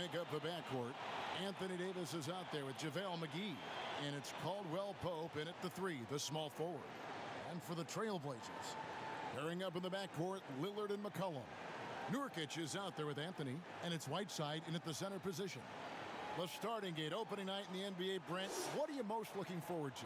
make up the backcourt. Anthony Davis is out there with JaVale McGee. And it's Caldwell Pope in at the 3, the small forward. And for the Trailblazers, pairing up in the backcourt, Lillard and McCollum. Nurkic is out there with Anthony, and it's Whiteside in at the center position. The starting gate, opening night in the NBA, Brent. What are you most looking forward to?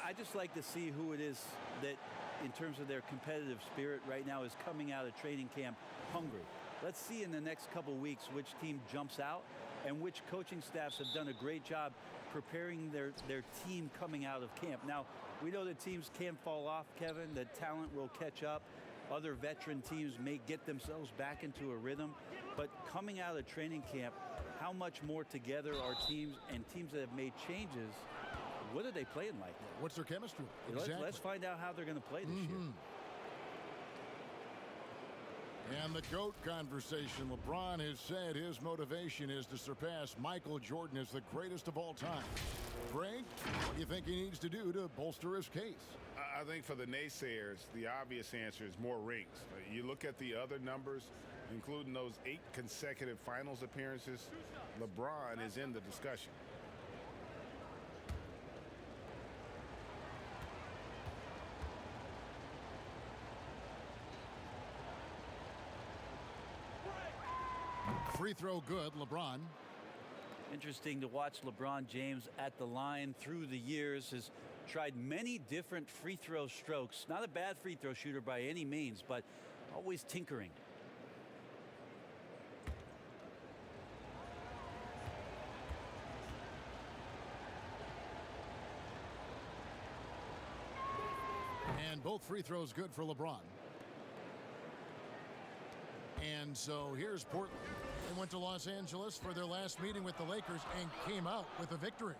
I just like to see who it is that, in terms of their competitive spirit right now, is coming out of training camp hungry. Let's see in the next couple weeks which team jumps out and which coaching staffs have done a great job preparing their team coming out of camp. Now, we know that teams can fall off, Kevin, that talent will catch up. Other veteran teams may get themselves back into a rhythm. But coming out of training camp, how much more together are teams, and teams that have made changes, what are they playing like? What's their chemistry? Exactly. Let's find out how they're going to play this year. And the GOAT conversation. LeBron has said his motivation is to surpass Michael Jordan as the greatest of all time. Frank, what do you think he needs to do to bolster his case? I think for the naysayers, the obvious answer is more rings. You look at the other numbers, including those 8 consecutive finals appearances, LeBron is in the discussion. Free throw good, LeBron. Interesting to watch LeBron James at the line through the years. Has tried many different free throw strokes. Not a bad free throw shooter by any means, but always tinkering. And both free throws good for LeBron. And so here's Portland. They went to Los Angeles for their last meeting with the Lakers and came out with a victory.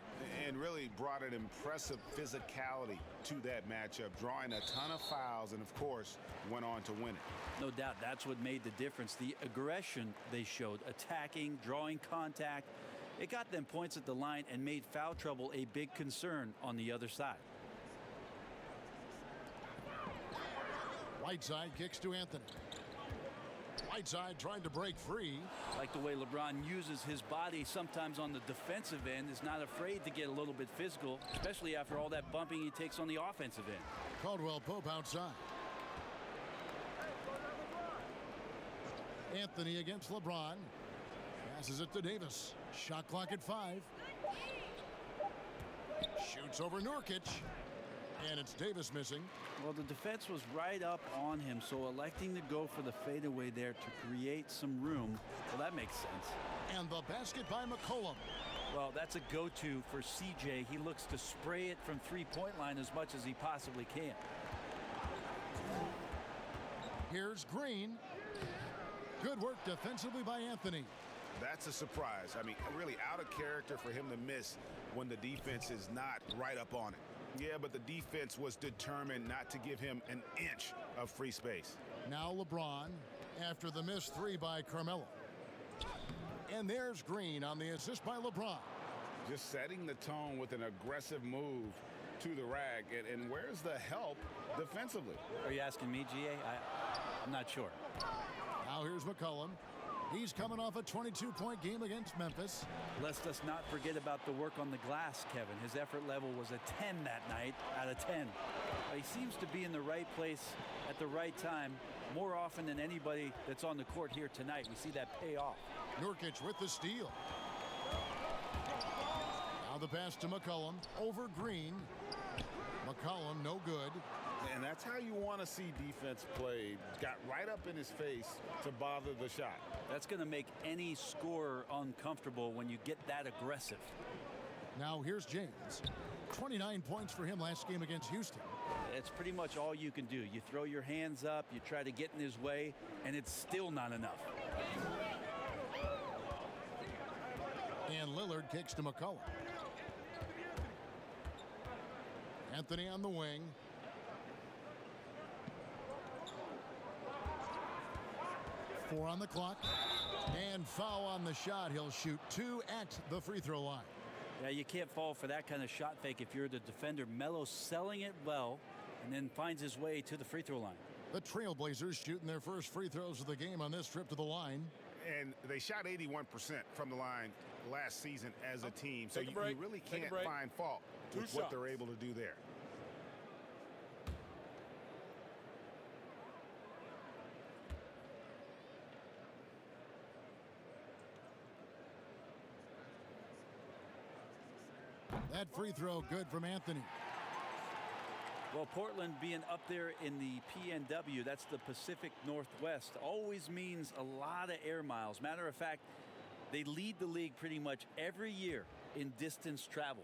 And really brought an impressive physicality to that matchup, drawing a ton of fouls and, of course, went on to win it. No doubt that's what made the difference. The aggression they showed, attacking, drawing contact. It got them points at the line and made foul trouble a big concern on the other side. Whiteside kicks to Anthony. Whiteside trying to break free. Like the way LeBron uses his body sometimes on the defensive end, is not afraid to get a little bit physical, especially after all that bumping he takes on the offensive end. Caldwell Pope outside. Anthony against LeBron. Passes it to Davis. Shot clock at 5. Shoots over Nurkic. And it's Davis missing. Well, the defense was right up on him, so electing to go for the fadeaway there to create some room, well, that makes sense. And the basket by McCollum. Well, that's a go-to for CJ. He looks to spray it from three-point line as much as he possibly can. Here's Green. Good work defensively by Anthony. That's a surprise. I mean, really out of character for him to miss when the defense is not right up on it. Yeah, but the defense was determined not to give him an inch of free space. Now LeBron after the missed 3 by Carmelo. And there's Green on the assist by LeBron. Just setting the tone with an aggressive move to the rack. And where's the help defensively? Are you asking me, GA? I'm not sure. Now here's McCollum. He's coming off a 22-point game against Memphis. Let's just not forget about the work on the glass, Kevin. His effort level was a 10 that night out of 10. He seems to be in the right place at the right time more often than anybody that's on the court here tonight. We see that pay off. Nurkic with the steal. Now the pass to McCollum over Green. McCollum no good. And that's how you want to see defense play. Got right up in his face to bother the shot. That's going to make any scorer uncomfortable when you get that aggressive. Now here's James. 29 points for him last game against Houston. It's pretty much all you can do. You throw your hands up, you try to get in his way, and it's still not enough. And Lillard kicks to McCollum. Anthony on the wing. Four on the clock. And foul on the shot. He'll shoot 2 at the free throw line. Yeah, you can't fall for that kind of shot fake if you're the defender. Melo selling it well and then finds his way to the free throw line. The Trailblazers shooting their first free throws of the game on this trip to the line. And they shot 81% from the line last season as a team. So you really can't find fault with what they're able to do there. That free throw good from Anthony. Well, Portland being up there in the PNW, that's the Pacific Northwest, always means a lot of air miles. Matter of fact, they lead the league pretty much every year in distance travel.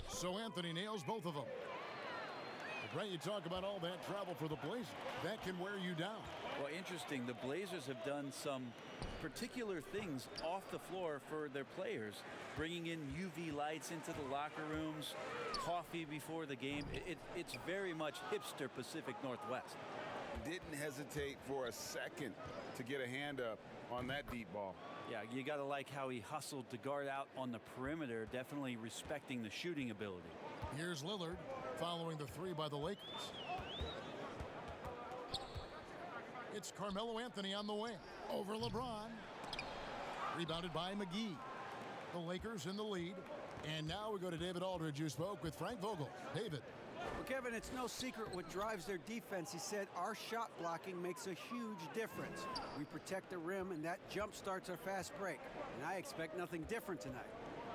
So Anthony nails both of them. Right, you talk about all that travel for the Blazers. That can wear you down. Well, interesting. The Blazers have done some particular things off the floor for their players, bringing in UV lights into the locker rooms, coffee before the game. It's very much hipster Pacific Northwest. Didn't hesitate for a second to get a hand up on that deep ball. Yeah, you got to like how he hustled to guard out on the perimeter, definitely respecting the shooting ability. Here's Lillard following the three by the Lakers. It's Carmelo Anthony on the wing. Over LeBron. Rebounded by McGee. The Lakers in the lead. And now we go to David Aldridge, who spoke with Frank Vogel. David. Well, Kevin, it's no secret what drives their defense. He said our shot blocking makes a huge difference. We protect the rim, and that jump starts our fast break. And I expect nothing different tonight.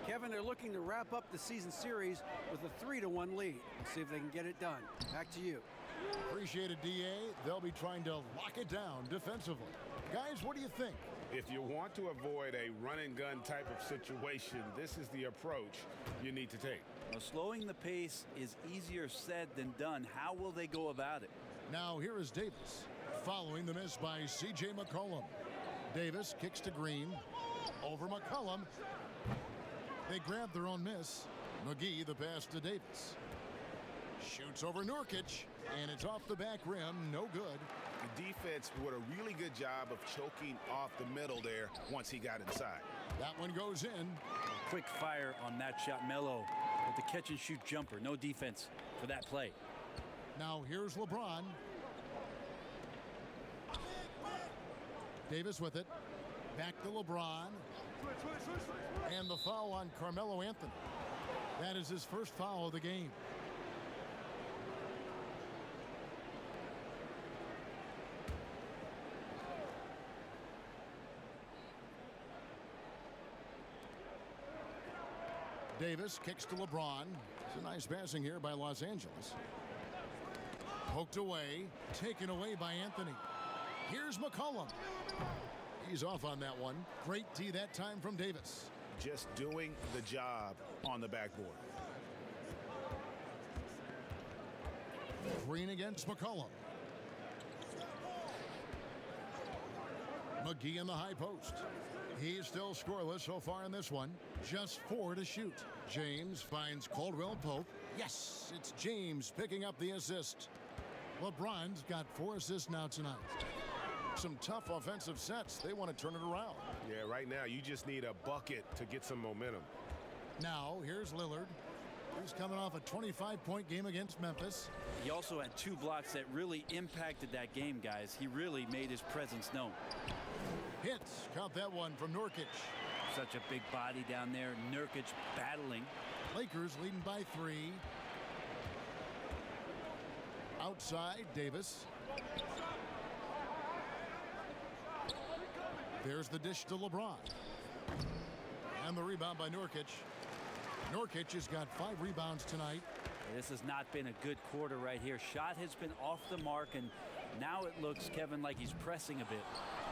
Kevin, they're looking to wrap up the season series with a 3-1 lead. We'll see if they can get it done. Back to you. Appreciate it, D.A. They'll be trying to lock it down defensively. Guys, what do you think? If you want to avoid a run-and-gun type of situation, this is the approach you need to take. Well, slowing the pace is easier said than done. How will they go about it? Now here is Davis, following the miss by C.J. McCollum. Davis kicks to Green. Over McCollum. They grab their own miss. McGee the pass to Davis. Shoots over Nurkic, and it's off the back rim. No good. The defense did a really good job of choking off the middle there once he got inside. That one goes in. Quick fire on that shot. Melo with the catch-and-shoot jumper. No defense for that play. Now here's LeBron. Davis with it. Back to LeBron. And the foul on Carmelo Anthony. That is his first foul of the game. Davis kicks to LeBron. It's a nice passing here by Los Angeles. Poked away, taken away by Anthony. Here's McCollum. He's off on that one. Great D that time from Davis. Just doing the job on the backboard. Green against McCollum. McGee in the high post. He's still scoreless so far in this one. Just 4 to shoot. James finds Caldwell Pope. Yes, it's James picking up the assist. LeBron's got 4 assists now tonight. Some tough offensive sets. They want to turn it around. Yeah, right now you just need a bucket to get some momentum. Now, here's Lillard. He's coming off a 25-point game against Memphis. He also had 2 blocks that really impacted that game, guys. He really made his presence known. Hits. Count that one from Nurkic. Such a big body down there. Nurkic battling. Lakers leading by 3. Outside, Davis. There's the dish to LeBron. And the rebound by Nurkic. Nurkic has got 5 rebounds tonight. This has not been a good quarter right here. Shot has been off the mark, and now it looks, Kevin, like he's pressing a bit.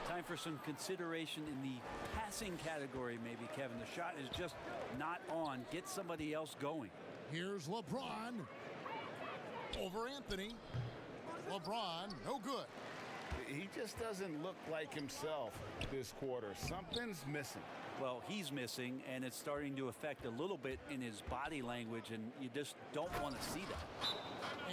Time for some consideration in the passing category, maybe, Kevin. The shot is just not on. Get somebody else going. Here's LeBron. Over Anthony. LeBron, no good. He just doesn't look like himself this quarter. Something's missing. Well, he's missing, and it's starting to affect a little bit in his body language, and you just don't want to see that.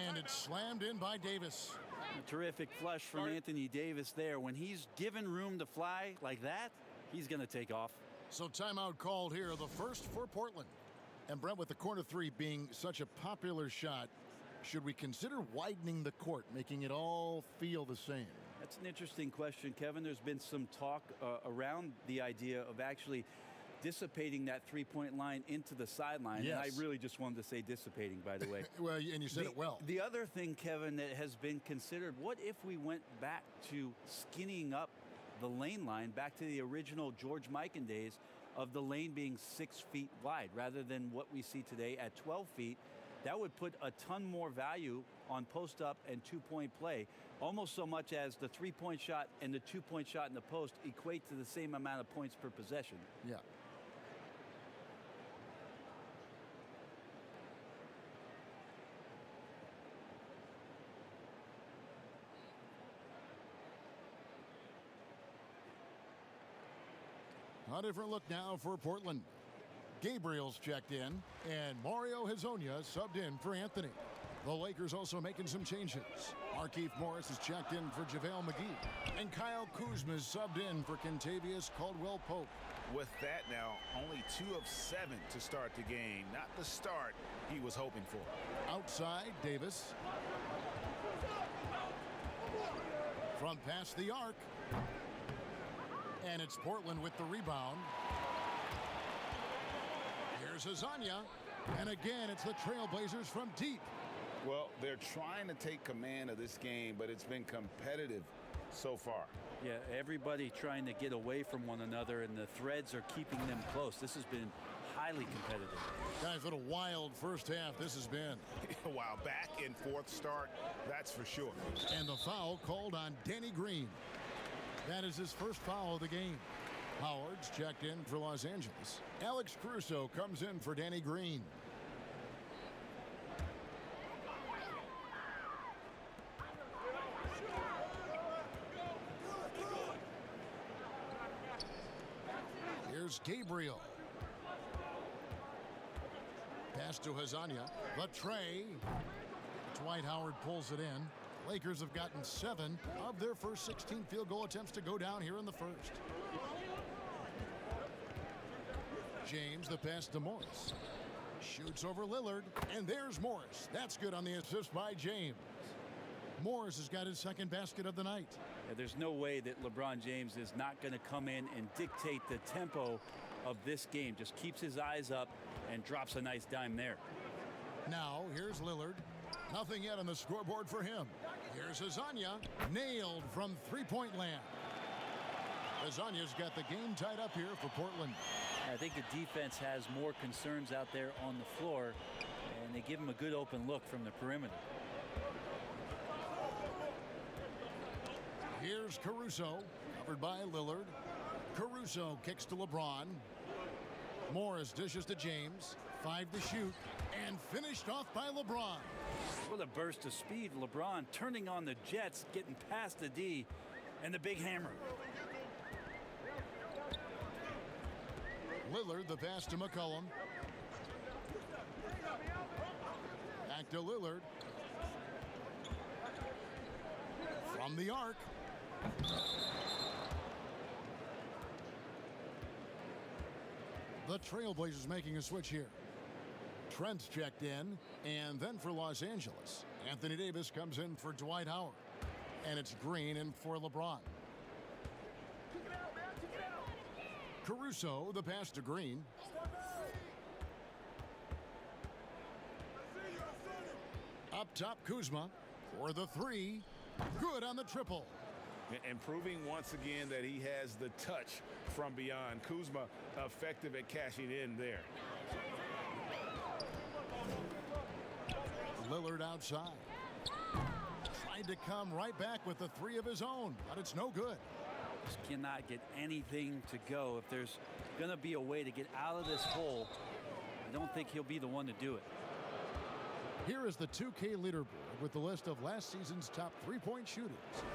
And it's slammed in by Davis. A terrific flush from Anthony Davis there. When he's given room to fly like that, he's going to take off. So timeout called here, the first for Portland. And Brent, with the corner three being such a popular shot, should we consider widening the court, making it all feel the same? That's an interesting question, Kevin. There's been some talk around the idea of actually dissipating that three-point line into the sideline. Yes. And I really just wanted to say dissipating, by the way. Well, and you said it well. The other thing, Kevin, that has been considered, what if we went back to skinning up the lane line, back to the original George Mikan days of the lane being 6 feet wide, rather than what we see today at 12 feet? That would put a ton more value on post-up and two-point play, almost so much as the three-point shot and the two-point shot in the post equate to the same amount of points per possession. Yeah. A different look now for Portland. Gabriel's checked in, and Mario Hezonja subbed in for Anthony. The Lakers also making some changes. Markieff Morris is checked in for JaVale McGee, and Kyle Kuzma is subbed in for Kentavious Caldwell-Pope. With that now, only 2 of 7 to start the game. Not the start he was hoping for. Outside, Davis. From past the arc. And it's Portland with the rebound. Here's Hezonja. And again, it's the Trailblazers from deep. Well, they're trying to take command of this game, but it's been competitive so far. Yeah, everybody trying to get away from one another, and the threads are keeping them close. This has been highly competitive. Guys, what a wild first half this has been. Wow, back and forth start, that's for sure. And the foul called on Danny Green. That is his first foul of the game. Howard's checked in for Los Angeles. Alex Caruso comes in for Danny Green. Here's Gabriel. Pass to Hezonja. The tray. Dwight Howard pulls it in. Lakers have gotten 7 of their first 16 field goal attempts to go down here in the first. James, the pass to Morris. Shoots over Lillard, and there's Morris. That's good on the assist by James. Morris has got his second basket of the night. Yeah, there's no way that LeBron James is not going to come in and dictate the tempo of this game. Just keeps his eyes up and drops a nice dime there. Now, here's Lillard. Nothing yet on the scoreboard for him. Here's Hezonja. Nailed from three-point land. Hezonja's got the game tied up here for Portland. I think the defense has more concerns out there on the floor, and they give him a good open look from the perimeter. Here's Caruso, covered by Lillard. Caruso kicks to LeBron. Morris dishes to James. 5 to shoot, and finished off by LeBron. What a burst of speed. LeBron turning on the Jets, getting past the D, and the big hammer. Lillard, the pass to McCollum. Back to Lillard. From the arc. The Trailblazers making a switch here. Trent's checked in, and then for Los Angeles, Anthony Davis comes in for Dwight Howard. And it's Green in for LeBron. Caruso, the pass to Green. Up top, Kuzma for the 3. Good on the triple. And proving once again that he has the touch from beyond. Kuzma effective at cashing in there. Lillard outside. Tried to come right back with the 3 of his own, but it's no good. Just cannot get anything to go. If there's going to be a way to get out of this hole, I don't think he'll be the one to do it. Here is the 2K leaderboard with the list of last season's top three-point shooters.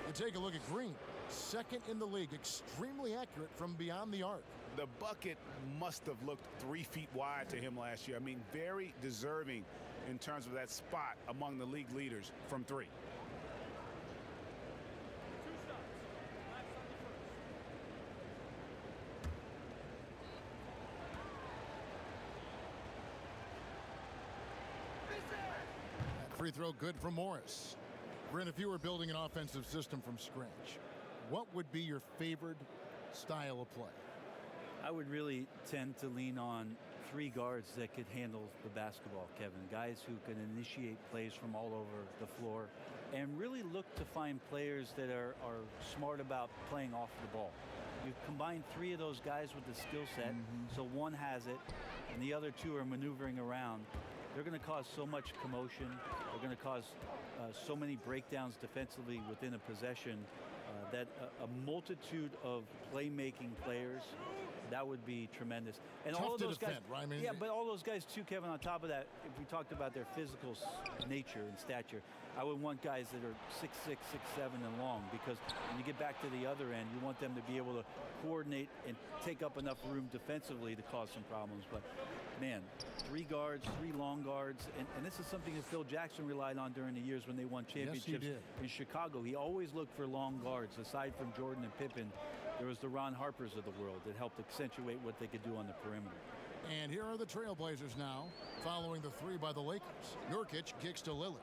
You take a look at Green, second in the league, extremely accurate from beyond the arc. The bucket must have looked 3 feet wide to him last year. I mean, very deserving in terms of that spot among the league leaders from 3. free throw good from Morris. Brent, if you were building an offensive system from scratch, what would be your favorite style of play? I would really tend to lean on 3 guards that could handle the basketball, Kevin. Guys who can initiate plays from all over the floor and really look to find players that are smart about playing off the ball. You combine 3 of those guys with the skill set, so one has it and the other 2 are maneuvering around. They're going to cause so much commotion. They're going to cause so many breakdowns defensively within a possession that a multitude of playmaking players, that would be tremendous. And Tough all of to those defend, guys, right? I mean, yeah, but all those guys too, Kevin. On top of that, if we talked about their physical nature and stature, I would want guys that are 6'6", 6'7", and long, because when you get back to the other end, you want them to be able to coordinate and take up enough room defensively to cause some problems. But man, 3 guards, 3 long guards, and this is something that Phil Jackson relied on during the years when they won championships in Chicago. He always looked for long guards. Aside from Jordan and Pippen, there was the Ron Harpers of the world that helped accentuate what they could do on the perimeter. And here are the Trailblazers now, following the 3 by the Lakers. Nurkic kicks to Lillard.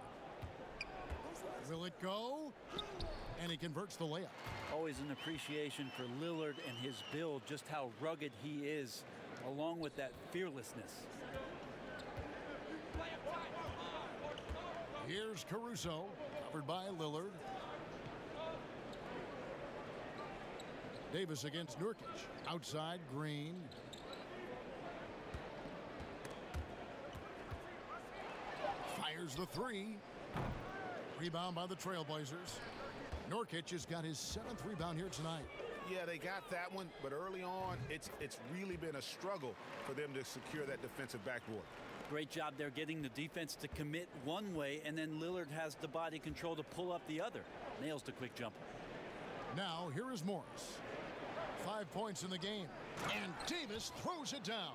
Will it go? And he converts the layup. Always an appreciation for Lillard and his build, just how rugged he is, along with that fearlessness. Here's Caruso, covered by Lillard. Davis against Nurkic. Outside, Green. Fires the 3. Rebound by the Trailblazers. Nurkic has got his 7th rebound here tonight. Yeah, they got that one, but early on, it's really been a struggle for them to secure that defensive backboard. Great job there getting the defense to commit one way, and then Lillard has the body control to pull up the other. Nails the quick jumper. Now, here is Morris. 5 points in the game, and Davis throws it down.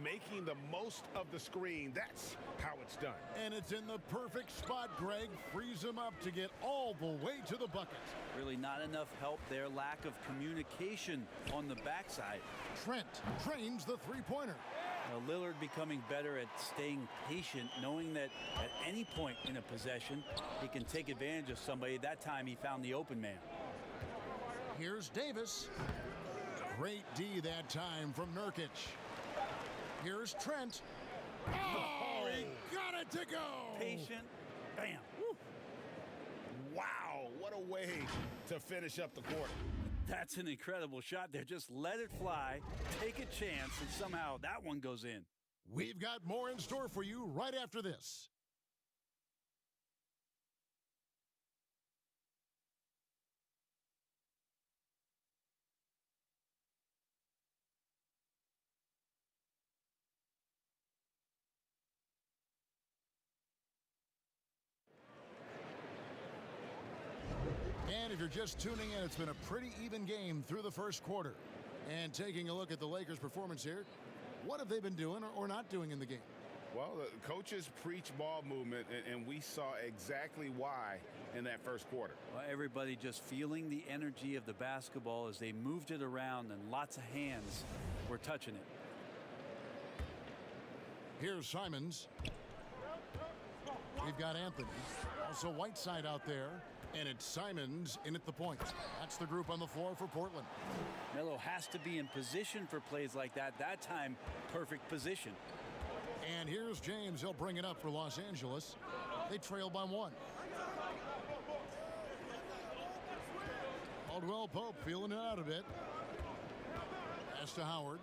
Making the most of the screen, that's how it's done. And it's in the perfect spot, Greg. Frees him up to get all the way to the bucket. Really not enough help there. Lack of communication on the backside. Trent drains the three-pointer. Now Lillard becoming better at staying patient, knowing that at any point in a possession, he can take advantage of somebody. That time he found the open man. Here's Davis. Great D that time from Nurkic. Here's Trent. Oh, he got it to go. Patient. Bam. Woo. Wow, what a way to finish up the quarter. That's an incredible shot there. Just let it fly, take a chance, and somehow that one goes in. We've got more in store for you right after this. And if you're just tuning in, it's been a pretty even game through the first quarter. And taking a look at the Lakers' performance here, what have they been doing or not doing in the game? Well, the coaches preach ball movement, and we saw exactly why in that first quarter. Well, everybody just feeling the energy of the basketball as they moved it around, and lots of hands were touching it. Here's Simons. We've got Anthony. Also Whiteside out there. And it's Simons in at the point. That's the group on the floor for Portland. Melo has to be in position for plays like that. That time, perfect position. And here's James. He'll bring it up for Los Angeles. They trail by 1. Caldwell Pope feeling it out a bit. Pass to Howard.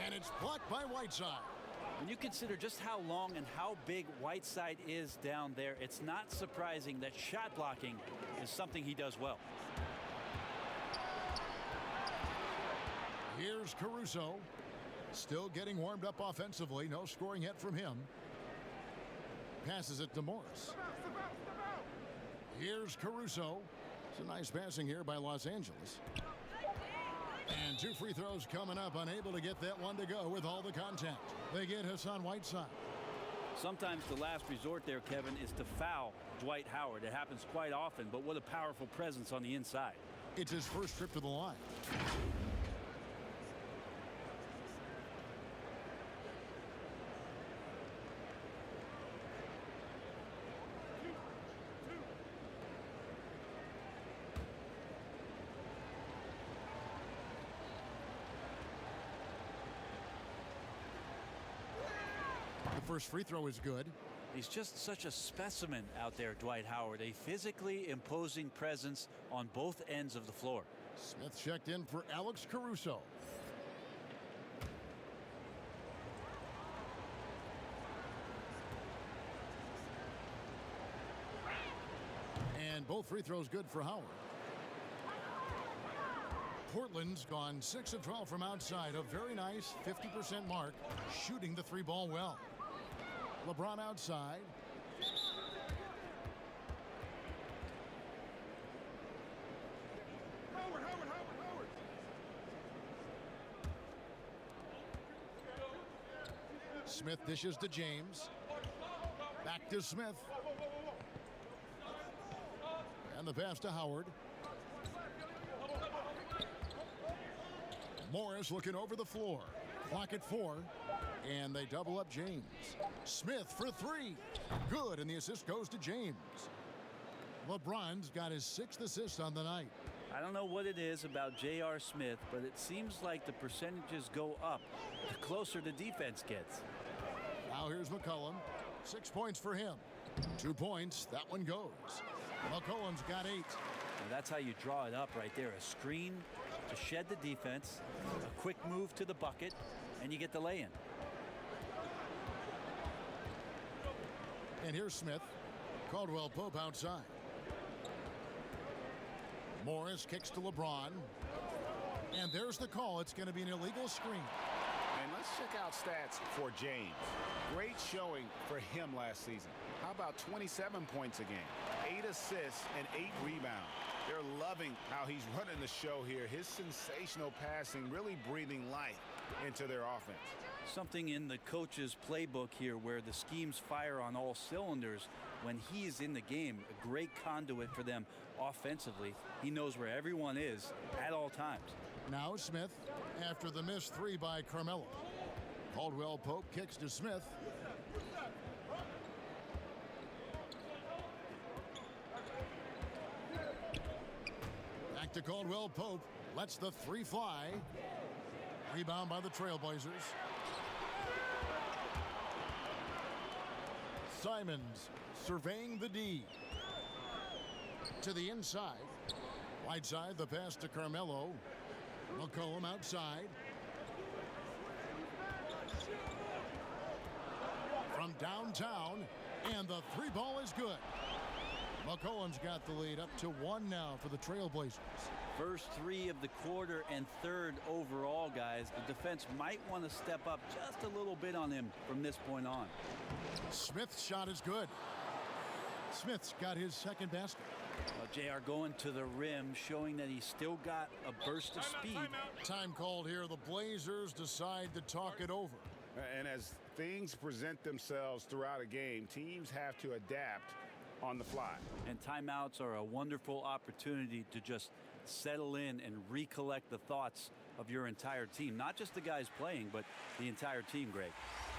And it's blocked by Whiteside. When you consider just how long and how big Whiteside is down there, it's not surprising that shot blocking is something he does well. Here's Caruso. Still getting warmed up offensively. No scoring yet from him. Passes it to Morris. Here's Caruso. It's a nice passing here by Los Angeles. And 2 free throws coming up, unable to get that one to go with all the contact. They get Hassan Whiteside. Sometimes the last resort there, Kevin, is to foul Dwight Howard. It happens quite often, but what a powerful presence on the inside. It's his first trip to the line. The first free throw is good. He's just such a specimen out there, Dwight Howard. A physically imposing presence on both ends of the floor. Smith checked in for Alex Caruso. And both free throws good for Howard. Portland's gone 6 of 12 from outside. A very nice 50% mark, shooting the three ball well. LeBron outside. Howard. Smith dishes to James. Back to Smith. And the pass to Howard. Morris looking over the floor. Clock at 4. And they double up James. Smith for 3. Good, and the assist goes to James. LeBron's got his 6th assist on the night. I don't know what it is about J.R. Smith, but it seems like the percentages go up the closer the defense gets. Now here's McCollum. 6 points for him. 2 points. That one goes. McCollum's got 8. And that's how you draw it up right there. A screen to shed the defense, a quick move to the bucket, and you get the lay-in. And here's Smith. Caldwell Pope outside. Morris kicks to LeBron. And there's the call. It's going to be an illegal screen. And let's check out stats for James. Great showing for him last season. How about 27 points a game, 8 assists, and 8 rebounds? They're loving how he's running the show here. His sensational passing really breathing life into their offense. Something in the coach's playbook here where the schemes fire on all cylinders. When he is in the game, a great conduit for them offensively. He knows where everyone is at all times. Now Smith after the missed 3 by Carmelo. Caldwell Pope kicks to Smith. Back to Caldwell Pope. Lets the 3 fly. Rebound by the Trailblazers. Simons surveying the D. To the inside. Right side, the pass to Carmelo. McCollum outside. From downtown, and the 3 ball is good. McCollum's got the lead up to 1 now for the Trailblazers. First 3 of the quarter and 3rd overall, guys. The defense might want to step up just a little bit on him from this point on. Smith's shot is good. Smith's got his 2nd basket. JR going to the rim, showing that he's still got a burst of speed. Time called here. The Blazers decide to talk it over. And as things present themselves throughout a game, teams have to adapt on the fly. And timeouts are a wonderful opportunity to just settle in and recollect the thoughts of your entire team. Not just the guys playing, but the entire team, Greg.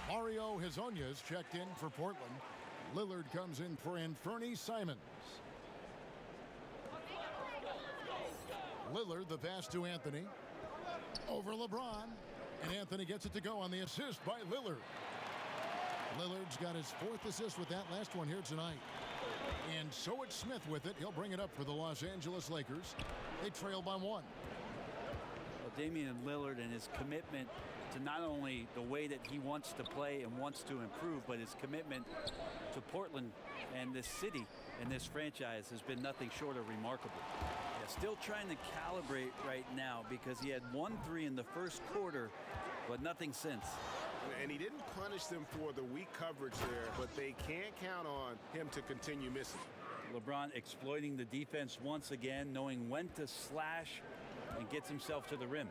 Mario Hezonja's checked in for Portland. Lillard comes in for Anthony Simons. Lillard, the pass to Anthony. Over LeBron. And Anthony gets it to go on the assist by Lillard. Lillard's got his 4th assist with that last one here tonight. And so it's Smith with it. He'll bring it up for the Los Angeles Lakers. They trail by 1. Well, Damian Lillard and his commitment to not only the way that he wants to play and wants to improve, but his commitment to Portland and this city and this franchise has been nothing short of remarkable. Yeah, still trying to calibrate right now because he had 1 3 in the first quarter, but nothing since. And he didn't punish them for the weak coverage there, but they can't count on him to continue missing. LeBron exploiting the defense once again, knowing when to slash and gets himself to the rim.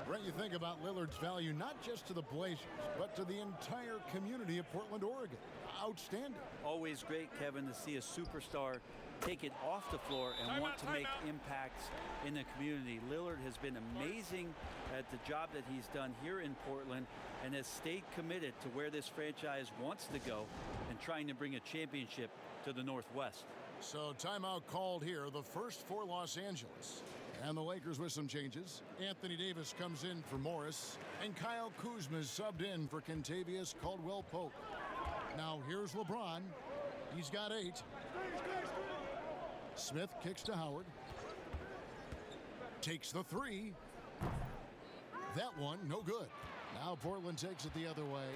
Brent, you think about Lillard's value not just to the Blazers, but to the entire community of Portland, Oregon. Outstanding. Always great, Kevin, to see a superstar take it off the floor and want to make impacts in the community. Lillard has been amazing at the job that he's done here in Portland and has stayed committed to where this franchise wants to go and trying to bring a championship to the Northwest. So timeout called here, the first for Los Angeles. And the Lakers with some changes. Anthony Davis comes in for Morris. And Kyle Kuzma is subbed in for Kentavious Caldwell-Pope. Now here's LeBron. He's got 8. Smith kicks to Howard. Takes the 3. That one, no good. Now Portland takes it the other way.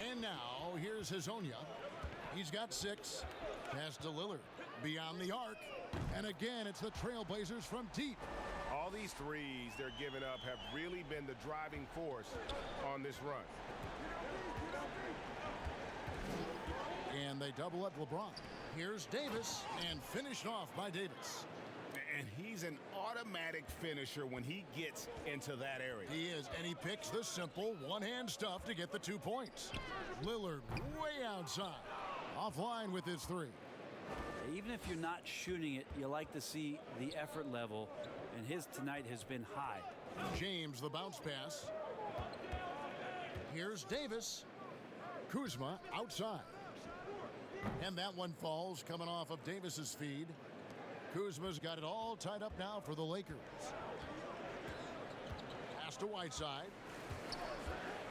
And now here's Hazonia. He's got 6. Pass to Lillard. Beyond the arc. And again, it's the Trailblazers from deep. All these threes they're giving up have really been the driving force on this run. And they double up LeBron. Here's Davis, and finished off by Davis. And he's an automatic finisher when he gets into that area. He is, and he picks the simple one-hand stuff to get the 2 points. Lillard way outside. Offline with his 3. Even if you're not shooting it, you like to see the effort level, and his tonight has been high. James, the bounce pass. Here's Davis. Kuzma outside. And that one falls coming off of Davis's feed. Kuzma's got it all tied up now for the Lakers. Pass to Whiteside.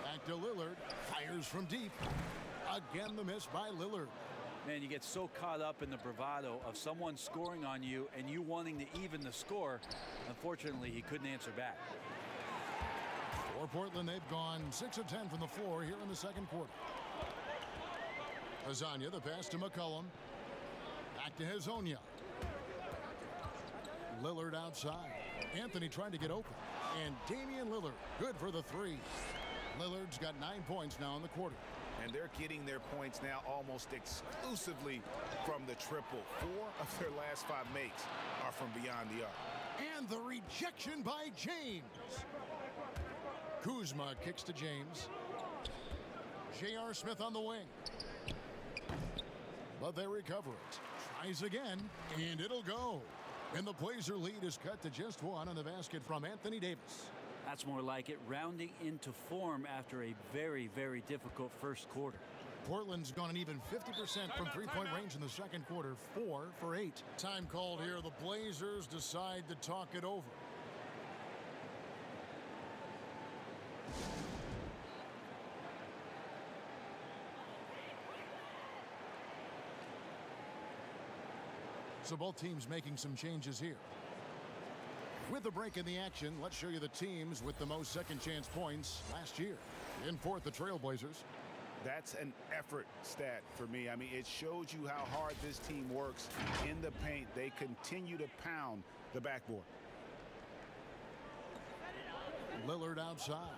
Back to Lillard. Fires from deep. Again, the miss by Lillard. Man, you get so caught up in the bravado of someone scoring on you and you wanting to even the score. Unfortunately, he couldn't answer back. For Portland, they've gone 6 of 10 from the floor here in the second quarter. Hazonia, the pass to McCollum. Back to Hazonia. Lillard outside. Anthony trying to get open. And Damian Lillard, good for the 3. Lillard's got 9 points now in the quarter. And they're getting their points now almost exclusively from the triple. 4 of their last 5 makes are from beyond the arc. And the rejection by James. Kuzma kicks to James. J.R. Smith on the wing. But they recover it. Tries again, and it'll go. And the Blazer lead is cut to just 1 on the basket from Anthony Davis. That's more like it, rounding into form after a very, very difficult first quarter. Portland's gone an even 50% from three-point range in the second quarter, 4 for 8. Time called here. The Blazers decide to talk it over. So both teams making some changes here. With the break in the action, let's show you the teams with the most second chance points last year. In fourth, the Trailblazers. That's an effort stat for me. I mean, it shows you how hard this team works in the paint. They continue to pound the backboard. Lillard outside.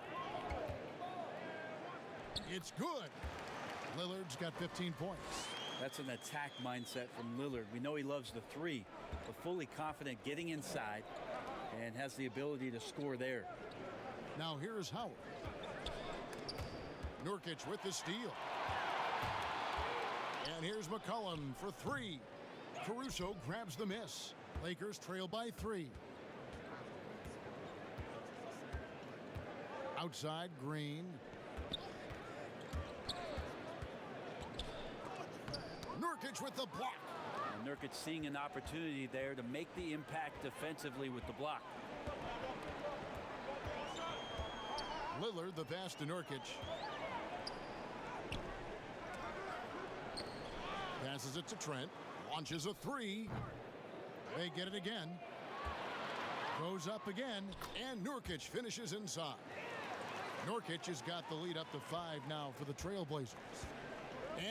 It's good. Lillard's got 15 points. That's an attack mindset from Lillard. We know he loves the 3, but fully confident getting inside and has the ability to score there. Now here's Howard. Nurkic with the steal. And here's McCollum for 3. Caruso grabs the miss. Lakers trail by 3. Outside, Green. Nurkic with the block. And Nurkic seeing an opportunity there to make the impact defensively with the block. Lillard, the pass to Nurkic. Passes it to Trent. Launches a 3. They get it again. Goes up again. And Nurkic finishes inside. Nurkic has got the lead up to 5 now for the Trailblazers.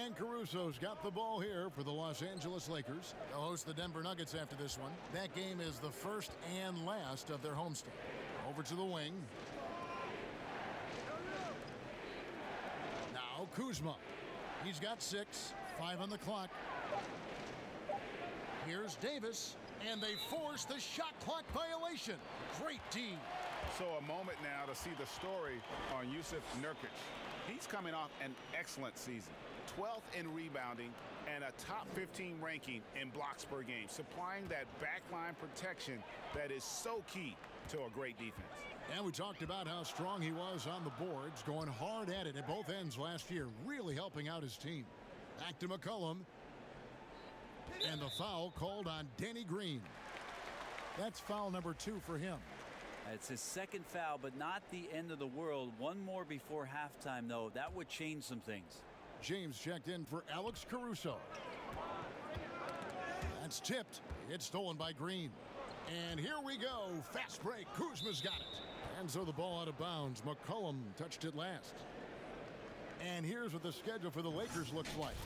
And Caruso's got the ball here for the Los Angeles Lakers. They'll host the Denver Nuggets after this one. That game is the first and last of their homestand. Over to the wing. Now Kuzma. He's got 6. 5 on the clock. Here's Davis. And they force the shot clock violation. Great D. So a moment now to see the story on Yusuf Nurkic. He's coming off an excellent season. 12th in rebounding and a top 15 ranking in blocks per game, supplying that backline protection that is so key to a great defense. And we talked about how strong he was on the boards, going hard at it at both ends last year, really helping out his team. Back to McCollum. And the foul called on Danny Green. That's foul number 2 for him. It's his second foul, but not the end of the world. One more before halftime, though. That would change some things. James checked in for Alex Caruso. That's tipped. It's stolen by Green. And here we go. Fast break. Kuzma's got it. And so the ball out of bounds. McCollum touched it last. And here's what the schedule for the Lakers looks like.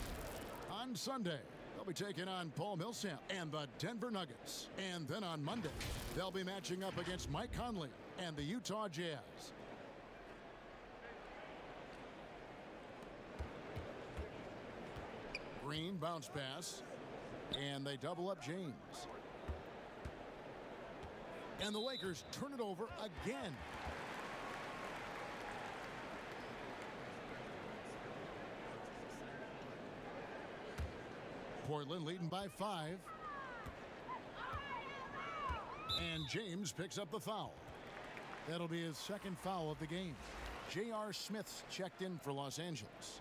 On Sunday, they'll be taking on Paul Millsap and the Denver Nuggets. And then on Monday, they'll be matching up against Mike Conley and the Utah Jazz. Green bounce pass. And they double up James. And the Lakers turn it over again. Portland leading by 5. And James picks up the foul. That'll be his second foul of the game. J.R. Smith's checked in for Los Angeles.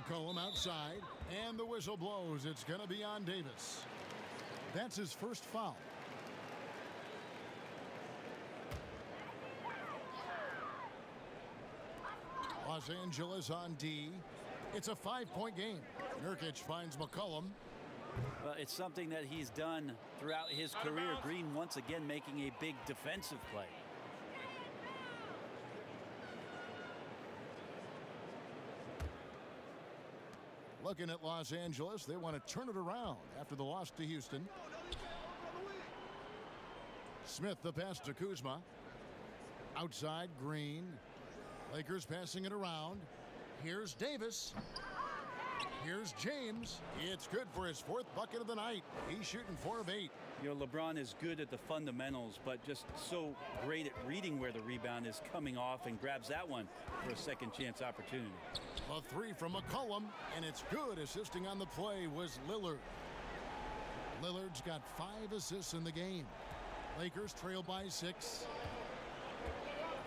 McCollum outside, and the whistle blows. It's going to be on Davis. That's his first foul. Los Angeles on D. It's a 5-point game. Nurkic finds McCollum. Well, it's something that he's done throughout his career. Green once again making a big defensive play. Looking at Los Angeles, they want to turn it around after the loss to Houston. Smith the pass to Kuzma. Outside, Green. Lakers passing it around. Here's Davis. Here's James. It's good for his 4th bucket of the night. He's shooting 4 of 8. You know, LeBron is good at the fundamentals, but just so great at reading where the rebound is coming off and grabs that one for a second chance opportunity. A 3 from McCollum, and it's good. Assisting on the play was Lillard. Lillard's got 5 assists in the game. Lakers trail by 6.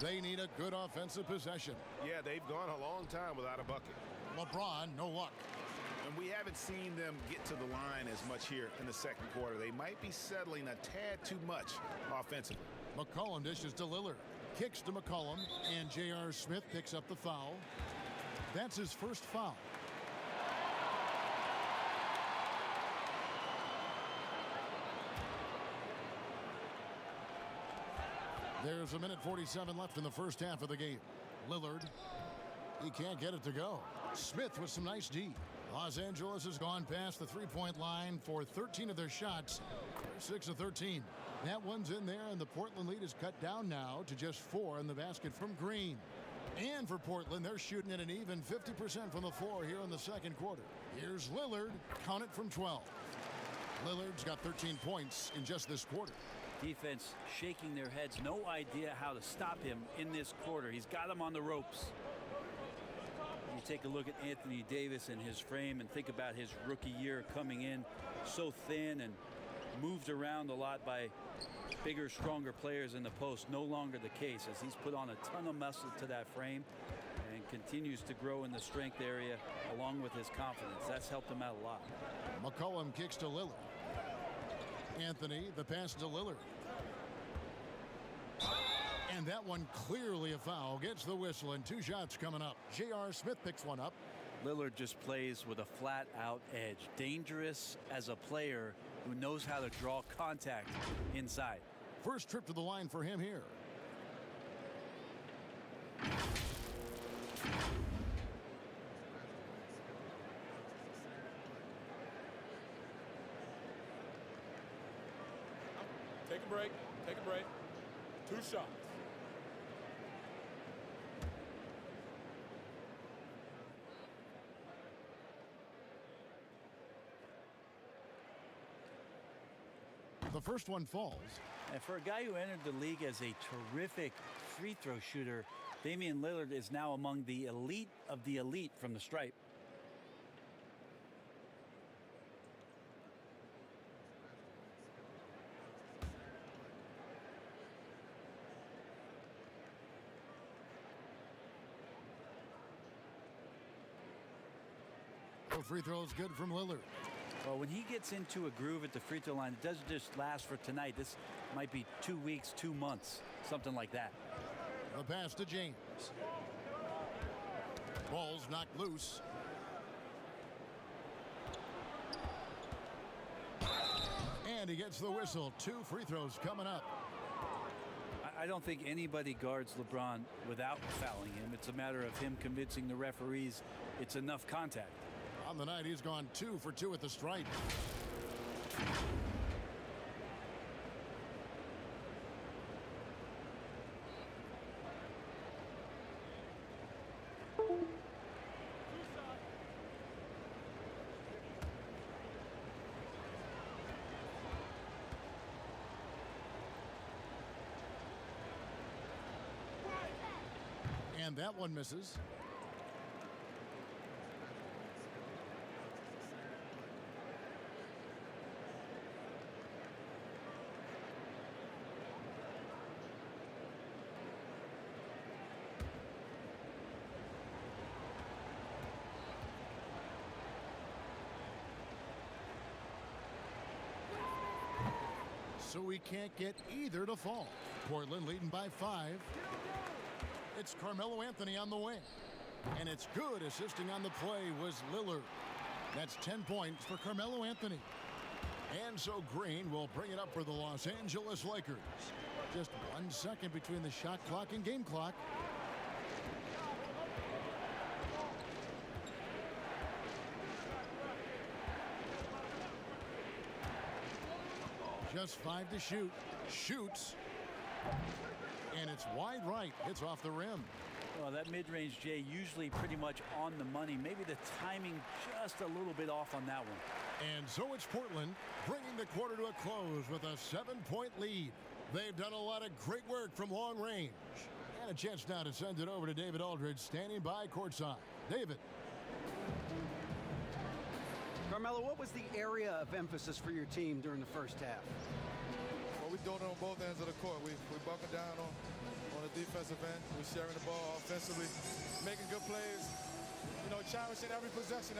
They need a good offensive possession. Yeah, they've gone a long time without a bucket. LeBron, no luck. And we haven't seen them get to the line as much here in the second quarter. They might be settling a tad too much offensively. McCollum dishes to Lillard. Kicks to McCollum, and J.R. Smith picks up the foul. That's his first foul. There's a minute 47 left in the first half of the game. Lillard, he can't get it to go. Smith with some nice D. Los Angeles has gone past the three-point line for 13 of their shots. They're 6 of 13. That one's in there, and the Portland lead is cut down now to just 4 in the basket from Green. And for Portland, they're shooting at an even 50% from the floor here in the second quarter. Here's Lillard. Count it from 12. Lillard's got 13 points in just this quarter. Defense shaking their heads. No idea how to stop him in this quarter. He's got him on the ropes. You take a look at Anthony Davis and his frame and think about his rookie year coming in so thin and moved around a lot by bigger, stronger players in the post. No longer the case, as he's put on a ton of muscle to that frame and continues to grow in the strength area along with his confidence. That's helped him out a lot. McCollum kicks to Lillard. Anthony, the pass to Lillard. And that one clearly a foul. Gets the whistle, and 2 shots coming up. J.R. Smith picks one up. Lillard just plays with a flat-out edge. Dangerous as a player who knows how to draw contact inside. First trip to the line for him here. Take a break. Take a break. 2 shots. The first one falls. And for a guy who entered the league as a terrific free throw shooter, Damian Lillard is now among the elite of the elite from the stripe. No free throws good from Lillard. Well, when he gets into a groove at the free throw line, it doesn't just last for tonight. This might be 2 weeks, 2 months, something like that. The pass to James. Ball's knocked loose. And he gets the whistle. 2 free throws coming up. I don't think anybody guards LeBron without fouling him. It's a matter of him convincing the referees it's enough contact. On the night, he's gone 2 for 2 at the stripe. And that one misses. So we can't get either to fall. Portland leading by 5. It's Carmelo Anthony on the wing. And it's good. Assisting on the play was Lillard. That's 10 points for Carmelo Anthony. And so Green will bring it up for the Los Angeles Lakers. Just 1 second between the shot clock and game clock. Just 5 to shoot. Shoots. And it's wide right. It's off the rim. Well, that mid-range, Jay, usually pretty much on the money. Maybe the timing just a little bit off on that one. And so it's Portland bringing the quarter to a close with a 7-point lead. They've done a lot of great work from long range. And a chance now to send it over to David Aldridge, standing by courtside. David. Carmelo, what was the area of emphasis for your team during the first half? Well, we're doing it on both ends of the court. We buckle down on the defensive end. We're sharing the ball offensively, making good plays. You know, challenging every possession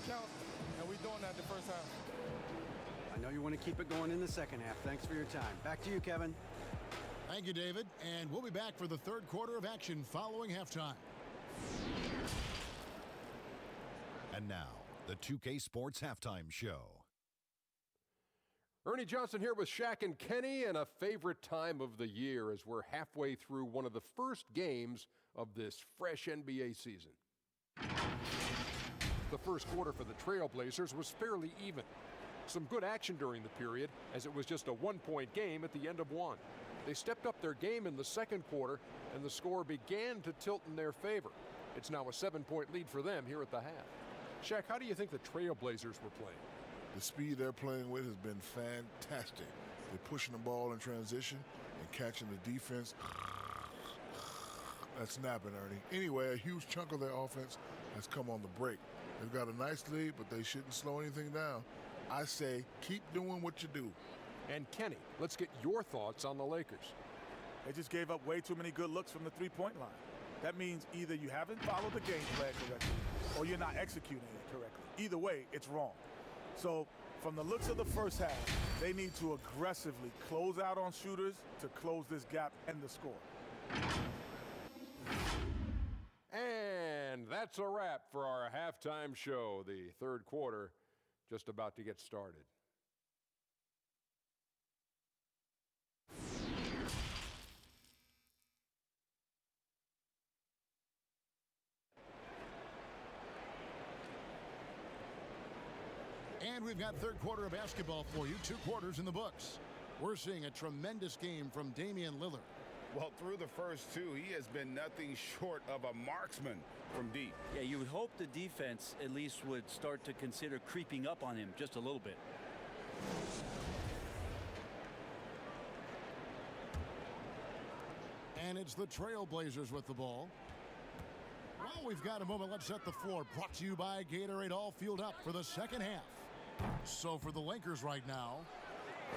counts. And we're doing that the first half. I know you want to keep it going in the second half. Thanks for your time. Back to you, Kevin. Thank you, David. And we'll be back for the third quarter of action following halftime. And now, the 2K Sports Halftime Show. Ernie Johnson here with Shaq and Kenny, and a favorite time of the year as we're halfway through one of the first games of this fresh NBA season. The first quarter for the Trailblazers was fairly even. Some good action during the period, as it was just a 1-point game at the end of one. They stepped up their game in the second quarter, and the score began to tilt in their favor. It's now a 7-point lead for them here at the half. Shaq, how do you think the Trailblazers were playing? The speed they're playing with has been fantastic. They're pushing the ball in transition and catching the defense. That's snapping, Ernie. Anyway, a huge chunk of their offense has come on the break. They've got a nice lead, but they shouldn't slow anything down. I say keep doing what you do. And Kenny, let's get your thoughts on the Lakers. They just gave up way too many good looks from the three-point line. That means either you haven't followed the game plan correctly or you're not executing it correctly. Either way, it's wrong. So from the looks of the first half, they need to aggressively close out on shooters to close this gap and the score. And that's a wrap for our halftime show. The third quarter just about to get started. And we've got third quarter of basketball for you. 2 quarters in the books. We're seeing a tremendous game from Damian Lillard. Well, through the first 2, he has been nothing short of a marksman from deep. Yeah, you would hope the defense at least would start to consider creeping up on him just a little bit. And it's the Trailblazers with the ball. Well, we've got a moment. Let's set the floor. Brought to you by Gatorade. All fueled up for the second half. So for the Lakers right now,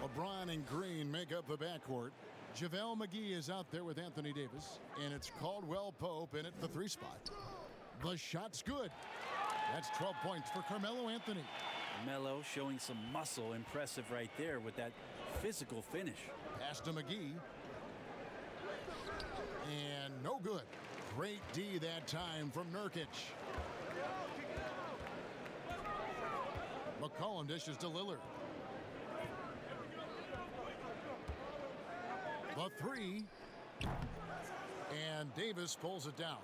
LeBron and Green make up the backcourt. JaVale McGee is out there with Anthony Davis. And it's Caldwell Pope in at the 3 spot. The shot's good. That's 12 points for Carmelo Anthony. Melo showing some muscle. Impressive right there with that physical finish. Pass to McGee. And no good. Great D that time from Nurkic. McCollum dishes to Lillard. The three. And Davis pulls it down.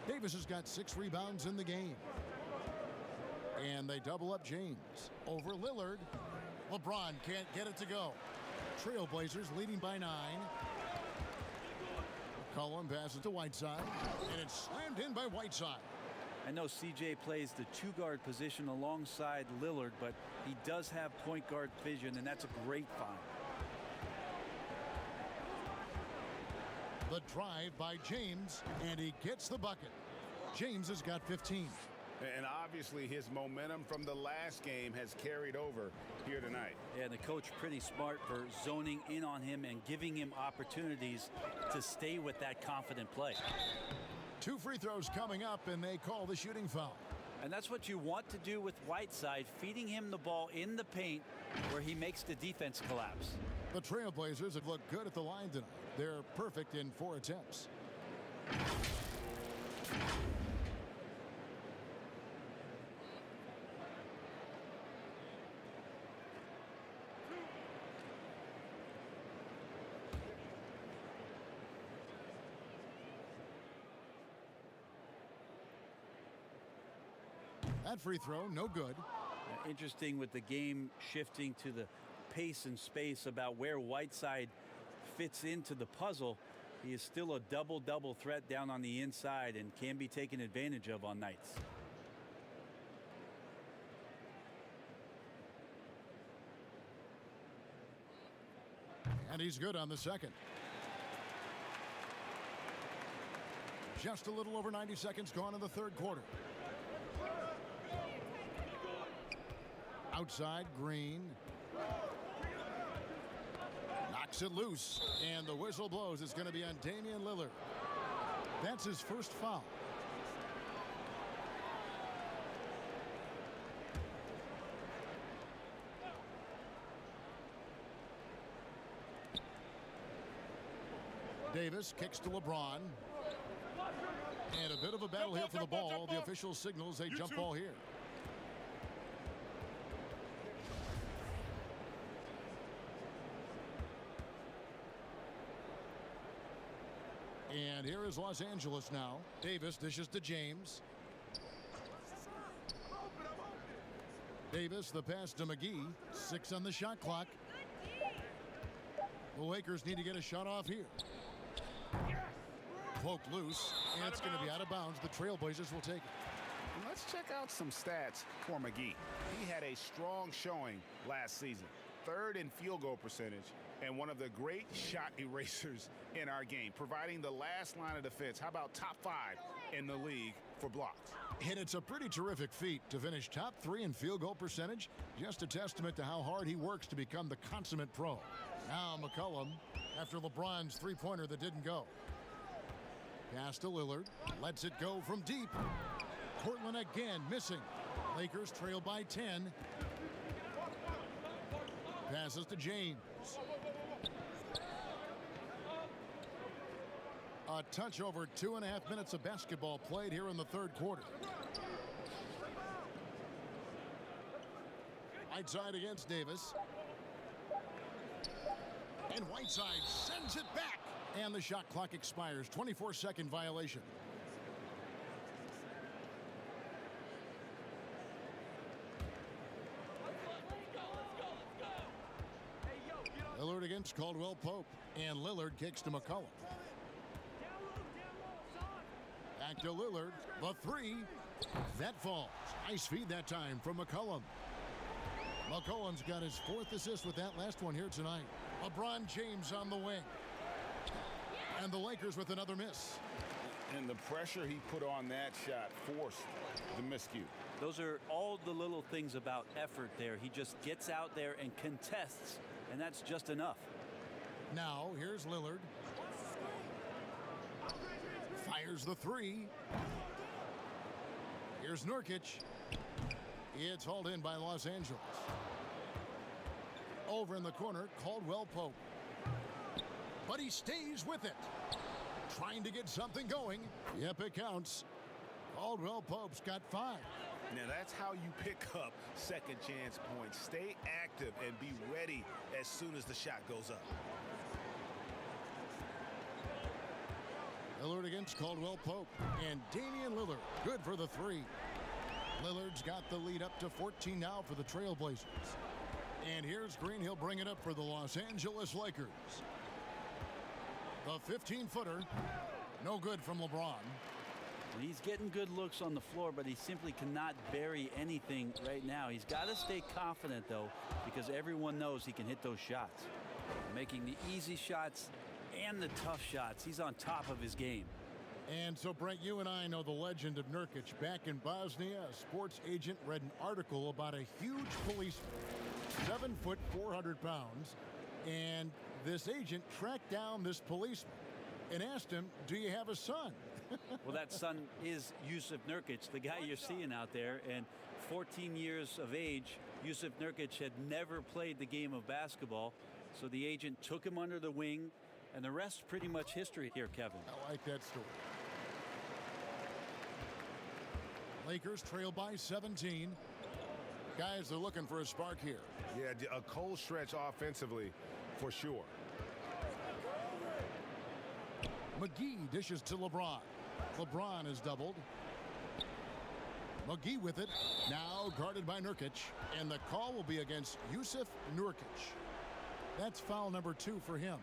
Davis has got 6 rebounds in the game. And they double up James. Over Lillard. LeBron can't get it to go. Trailblazers leading by 9. McCollum passes to Whiteside. And it's slammed in by Whiteside. I know CJ plays the 2-guard position alongside Lillard, but he does have point guard vision, and that's a great find. The drive by James, and he gets the bucket. James has got 15. And obviously his momentum from the last game has carried over here tonight. Yeah, and the coach pretty smart for zoning in on him and giving him opportunities to stay with that confident play. 2 free throws coming up, and they call the shooting foul. And that's what you want to do with Whiteside, feeding him the ball in the paint where he makes the defense collapse. The Trailblazers have looked good at the line tonight. They're perfect in 4 attempts. That free throw, no good. Interesting with the game shifting to the pace and space about where Whiteside fits into the puzzle. He is still a double-double threat down on the inside and can be taken advantage of on nights. And he's good on the second. Just a little over 90 seconds gone in the third quarter. Outside, Green. Knocks it loose, and the whistle blows. It's going to be on Damian Lillard. That's his first foul. Davis kicks to LeBron. And a bit of a battle here for the ball. The official signals a jump ball here. And here is Los Angeles now. Davis dishes to James. Davis, the pass to McGee. 6 on the shot clock. The Lakers need to get a shot off here. Poked loose, and it's going to be out of bounds. The Trailblazers will take it. And let's check out some stats for McGee. He had a strong showing last season. 3rd in field goal percentage and one of the great shot erasers in our game, providing the last line of defense. How about top 5 in the league for blocks? And it's a pretty terrific feat to finish top 3 in field goal percentage. Just a testament to how hard he works to become the consummate pro. Now McCollum after LeBron's three-pointer that didn't go. Pass to Lillard. Lets it go from deep. Portland again missing. Lakers trail by 10. Passes to James. A touch over 2.5 minutes of basketball played here in the third quarter. Whiteside against Davis. And Whiteside sends it back. And the shot clock expires. 24-second violation. Lillard against Caldwell Pope. And Lillard kicks to McCollum. Back to Lillard. The 3. That falls. Nice feed that time from McCollum. McCollum's got his 4th assist with that last one here tonight. LeBron James on the wing. And the Lakers with another miss. And the pressure he put on that shot forced the miscue. Those are all the little things about effort there. He just gets out there and contests, and that's just enough. Now, here's Lillard. Fires the 3. Here's Nurkic. It's hauled in by Los Angeles. Over in the corner, Caldwell Pope. But he stays with it. Trying to get something going. Yep, it counts. Caldwell Pope's got 5. Now that's how you pick up second chance points. Stay active and be ready as soon as the shot goes up. Lillard against Caldwell Pope. And Damian Lillard, good for the 3. Lillard's got the lead up to 14 now for the Trailblazers. And here's Green. He'll bring it up for the Los Angeles Lakers. The 15-footer, no good from LeBron. He's getting good looks on the floor, but he simply cannot bury anything right now. He's got to stay confident, though, because everyone knows he can hit those shots. Making the easy shots and the tough shots. He's on top of his game. And so, Brent, you and I know the legend of Nurkic. Back in Bosnia, a sports agent read an article about a huge policeman, 7 foot, 400 pounds. And this agent tracked down this policeman and asked him, do you have a son? Well, that son is Jusuf Nurkic, the guy you're seeing out there. And 14 years of age, Jusuf Nurkic had never played the game of basketball. So the agent took him under the wing, and the rest pretty much history here, Kevin. I like that story. Lakers trail by 17. Guys, they're looking for a spark here. Yeah, a cold stretch offensively for sure. McGee dishes to LeBron. LeBron is doubled. McGee with it. Now guarded by Nurkic. And the call will be against Jusuf Nurkic. That's foul number 2 for him.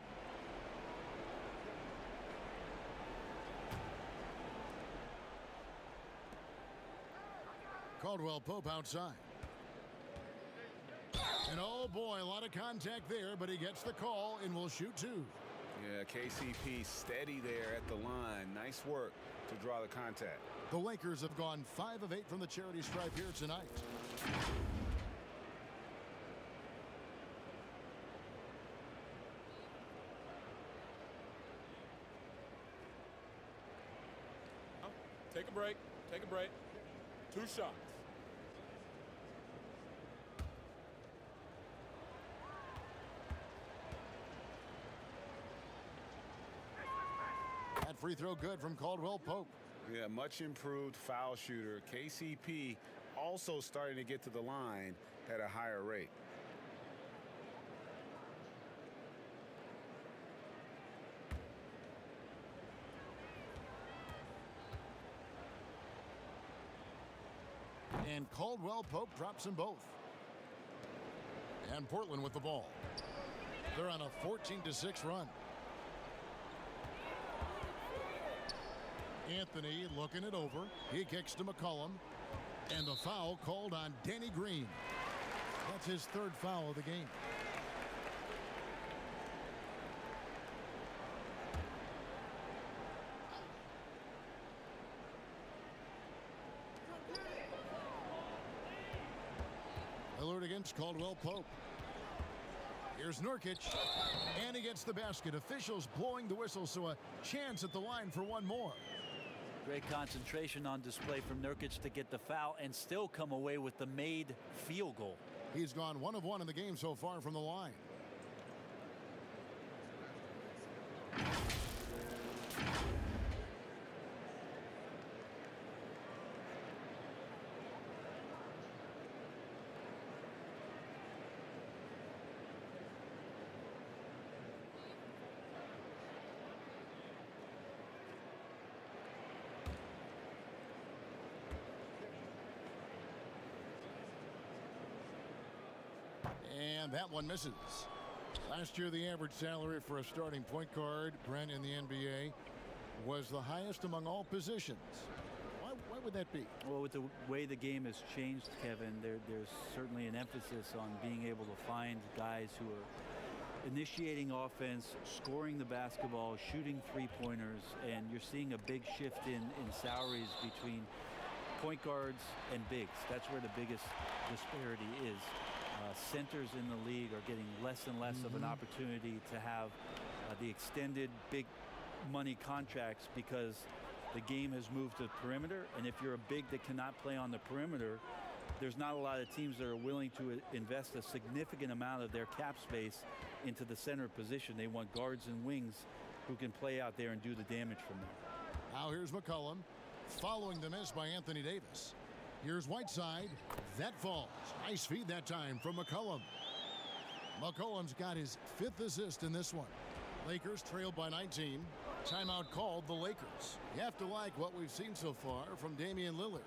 Caldwell Pope outside. And oh boy, a lot of contact there, but he gets the call and will shoot 2. Yeah, KCP steady there at the line. Nice work to draw the contact. The Lakers have gone 5 of 8 from the charity stripe here tonight. Take a break. Take a break. 2 shots. That free throw good from Caldwell Pope. Yeah, much improved foul shooter. KCP also starting to get to the line at a higher rate. And Caldwell Pope drops them both. And Portland with the ball. They're on a 14-6 run. Anthony looking it over. He kicks to McCollum. And the foul called on Danny Green. That's his 3rd foul of the game. Lillard against Caldwell Pope. Here's Nurkic. And he gets the basket. Officials blowing the whistle, so a chance at the line for one more. Great concentration on display from Nurkic to get the foul and still come away with the made field goal. He's gone 1 of 1 in the game so far from the line. And that one misses. Last year, the average salary for a starting point guard, Brent, in the NBA, was the highest among all positions. Why would that be? Well, with the way the game has changed, Kevin, there's certainly an emphasis on being able to find guys who are initiating offense, scoring the basketball, shooting three-pointers, and you're seeing a big shift in salaries between point guards and bigs. That's where the biggest disparity is. Centers in the league are getting less and less of an opportunity to have the extended big money contracts because The game has moved to the perimeter, and if you're a big that cannot play on the perimeter, there's not a lot of teams that are willing to invest a significant amount of their cap space into the center position. They want guards and wings who can play out there and do the damage from there. Now here's McCollum following the miss by Anthony Davis. Here's Whiteside. That falls. Nice feed that time from McCollum. McCollum's got his 5th assist in this one. Lakers trailed by 19. Timeout called the Lakers. You have to like what we've seen so far from Damian Lillard.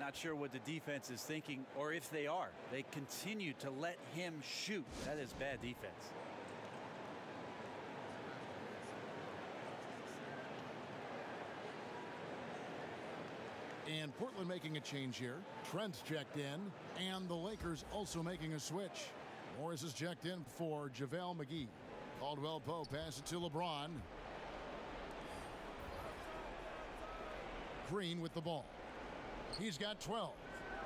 Not sure what the defense is thinking, or if they are. They continue to let him shoot. That is bad defense. And Portland making a change here. Trent's checked in, and the Lakers also making a switch. Morris is checked in for JaVale McGee. Caldwell Pope passes it to LeBron. Green with the ball. He's got 12.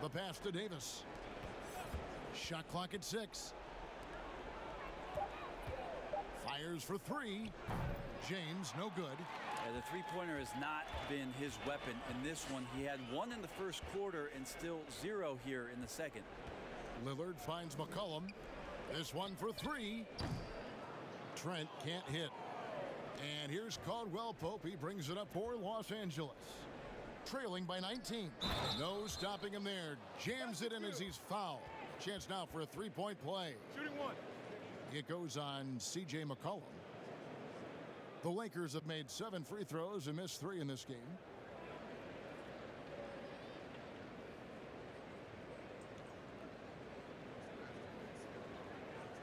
The pass to Davis. Shot clock at 6. Fires for 3. James, no good. The three-pointer has not been his weapon in this one. He had 1 in the first quarter and still 0 here in the second. Lillard finds McCollum. This one for 3. Trent can't hit. And here's Caldwell Pope. He brings it up for Los Angeles. Trailing by 19. No stopping him there. Jams it in as he's fouled. Chance now for a 3-point play. Shooting 1. It goes on C.J. McCollum. The Lakers have made 7 free throws and missed 3 in this game.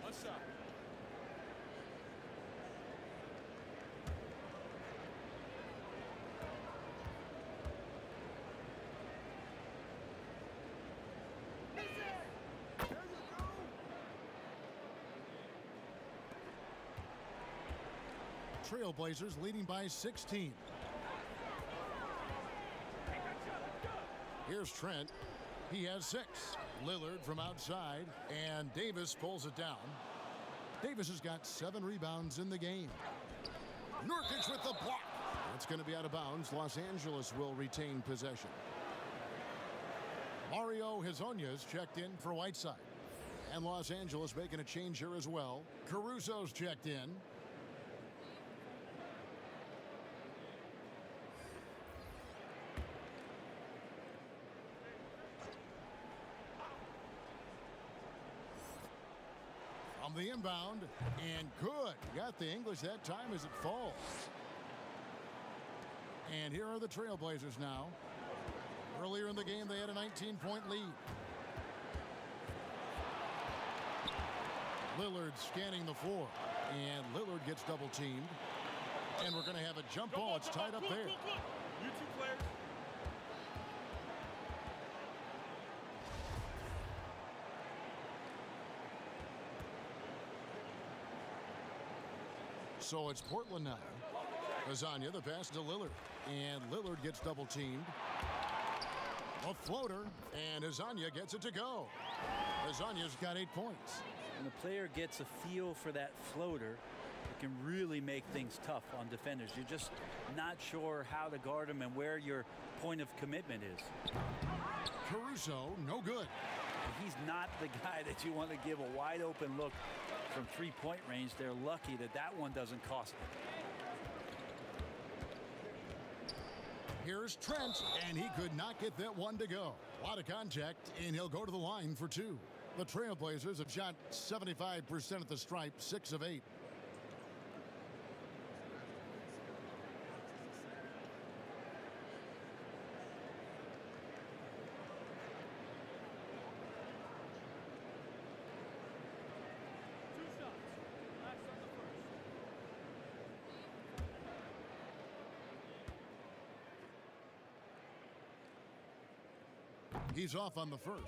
One shot. Trailblazers leading by 16. Here's Trent. He has 6. Lillard from outside, and Davis pulls it down. Davis has got 7 rebounds in the game. Nurkic with the block. It's going to be out of bounds. Los Angeles will retain possession. Mario Hezonja's checked in for Whiteside. And Los Angeles making a change here as well. Caruso's checked in. On the inbound, and good. Got the English that time as it falls. And here are the Trailblazers now. Earlier in the game, they had a 19-point lead. Lillard scanning the floor, and Lillard gets double-teamed. And we're going to have a jump ball. It's tied up there. You 2 players. So it's Portland now. Hezonja, the pass to Lillard. And Lillard gets double-teamed. A floater, and Hezonja gets it to go. Hezonja's got 8 points. When the player gets a feel for that floater, it can really make things tough on defenders. You're just not sure how to guard them and where your point of commitment is. Caruso, no good. He's not the guy that you want to give a wide open look from 3-point range. They're lucky that that one doesn't cost them. Here's Trent, and he could not get that one to go. A lot of contact, and he'll go to the line for 2. The Trailblazers have shot 75% at the stripe, 6 of 8. He's off on the first.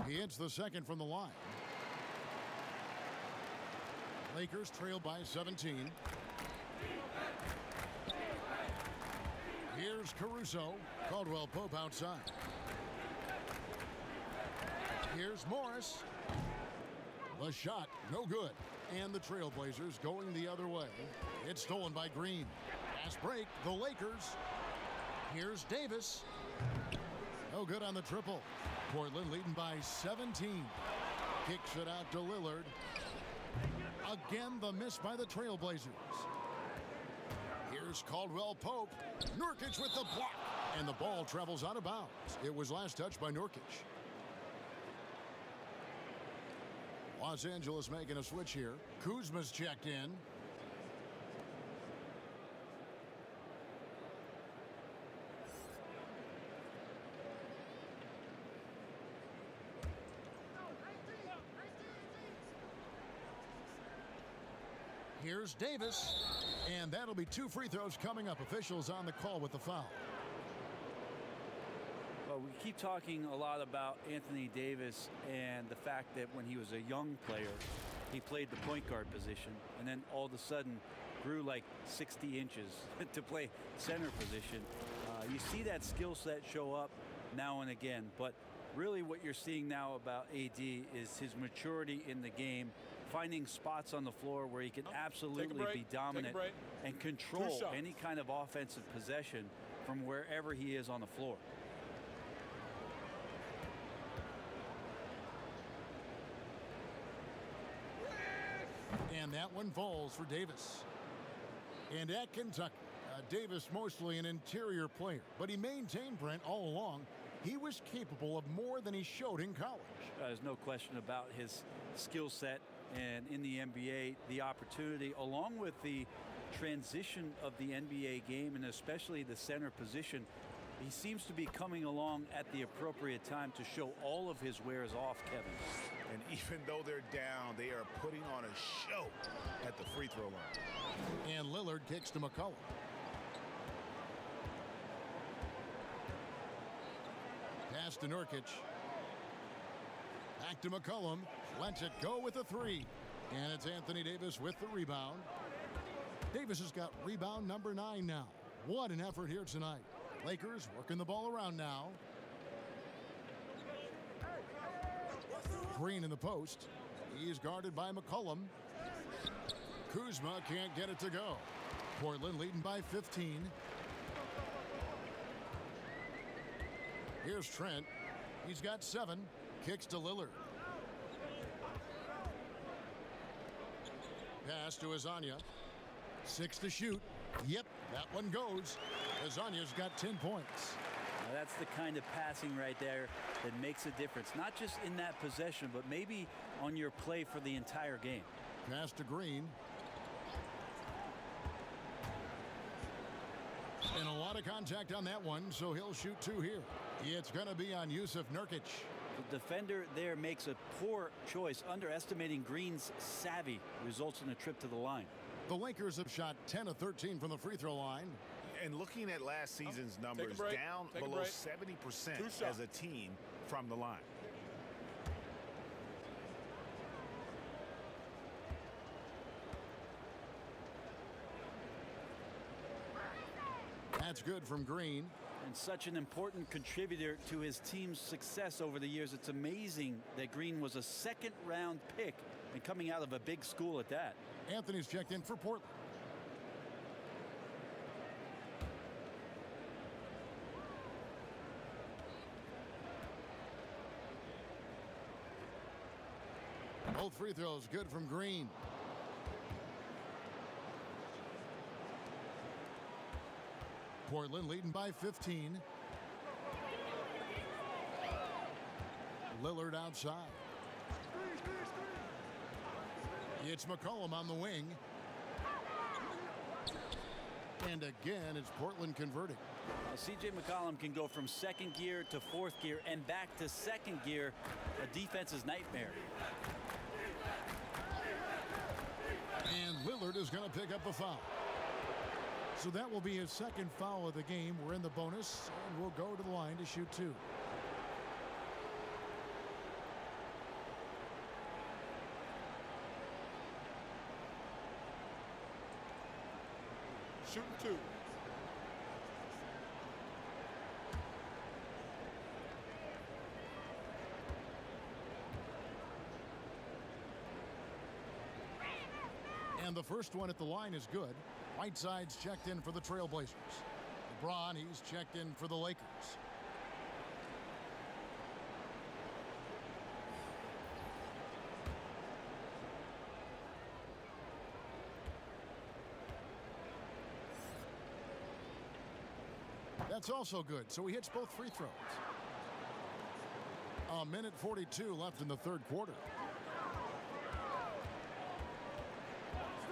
He hits the second from the line. Lakers trail by 17. Here's Caruso. Caldwell Pope outside. Here's Morris. The shot, no good. And the Trailblazers going the other way. It's stolen by Green. Fast break, the Lakers. Here's Davis. No good on the triple. Portland leading by 17. Kicks it out to Lillard. Again, the miss by the Trailblazers. Here's Caldwell Pope. Nurkic with the block. And the ball travels out of bounds. It was last touched by Nurkic. Los Angeles making a switch here. Kuzma's checked in. Here's Davis. And that'll be 2 free throws coming up. Officials on the call with the foul. Well, we keep talking a lot about Anthony Davis and the fact that when he was a young player, he played the point guard position and then all of a sudden grew like 60 inches to play center position. You see that skill set show up now and again, but really what you're seeing now about AD is his maturity in the game, finding spots on the floor where he can absolutely be dominant and control any kind of offensive possession from wherever he is on the floor. And that one falls for Davis. And at Kentucky, Davis mostly an interior player, but he maintained, Brent, all along, he was capable of more than he showed in college. There's no question about his skill set, and in the NBA, the opportunity, along with the transition of the NBA game, and especially the center position, he seems to be coming along at the appropriate time to show all of his wares off, Kevin. And even though they're down, they are putting on a show at the free throw line. And Lillard kicks to McCollum. Pass to Nurkic. Back to McCollum. Lets it go with a 3. And it's Anthony Davis with the rebound. Davis has got rebound number 9 now. What an effort here tonight. Lakers working the ball around now. Green in the post. He's guarded by McCollum. Kuzma can't get it to go. Portland leading by 15. Here's Trent. He's got 7. Kicks to Lillard. Pass to Azania. 6 to shoot. Yep, that one goes. Azania's got 10 points. Now that's the kind of passing right there that makes a difference. Not just in that possession, but maybe on your play for the entire game. Pass to Green. And a lot of contact on that one, so he'll shoot 2 here. It's going to be on Yusuf Nurkic. The defender there makes a poor choice. Underestimating Green's savvy results in a trip to the line. The Lakers have shot 10 of 13 from the free throw line. And looking at last season's numbers, down below 70% as a team from the line. That's good from Green. And such an important contributor to his team's success over the years. It's amazing that Green was a 2nd-round pick and coming out of a big school at that. Anthony's checked in for Portland. Both free throws good from Green. Portland leading by 15. Lillard outside. It's McCollum on the wing. And again, it's Portland converting. C.J. McCollum can go from 2nd gear to 4th gear and back to 2nd gear. A defense's nightmare. And Lillard is going to pick up the foul. So that will be his 2nd foul of the game. We're in the bonus, and we'll go to the line to shoot 2. Shooting 2. And the first one at the line is good. Whiteside's checked in for the Trailblazers. LeBron, he's checked in for the Lakers. That's also good, so he hits both free throws. A minute 42 left in the third quarter.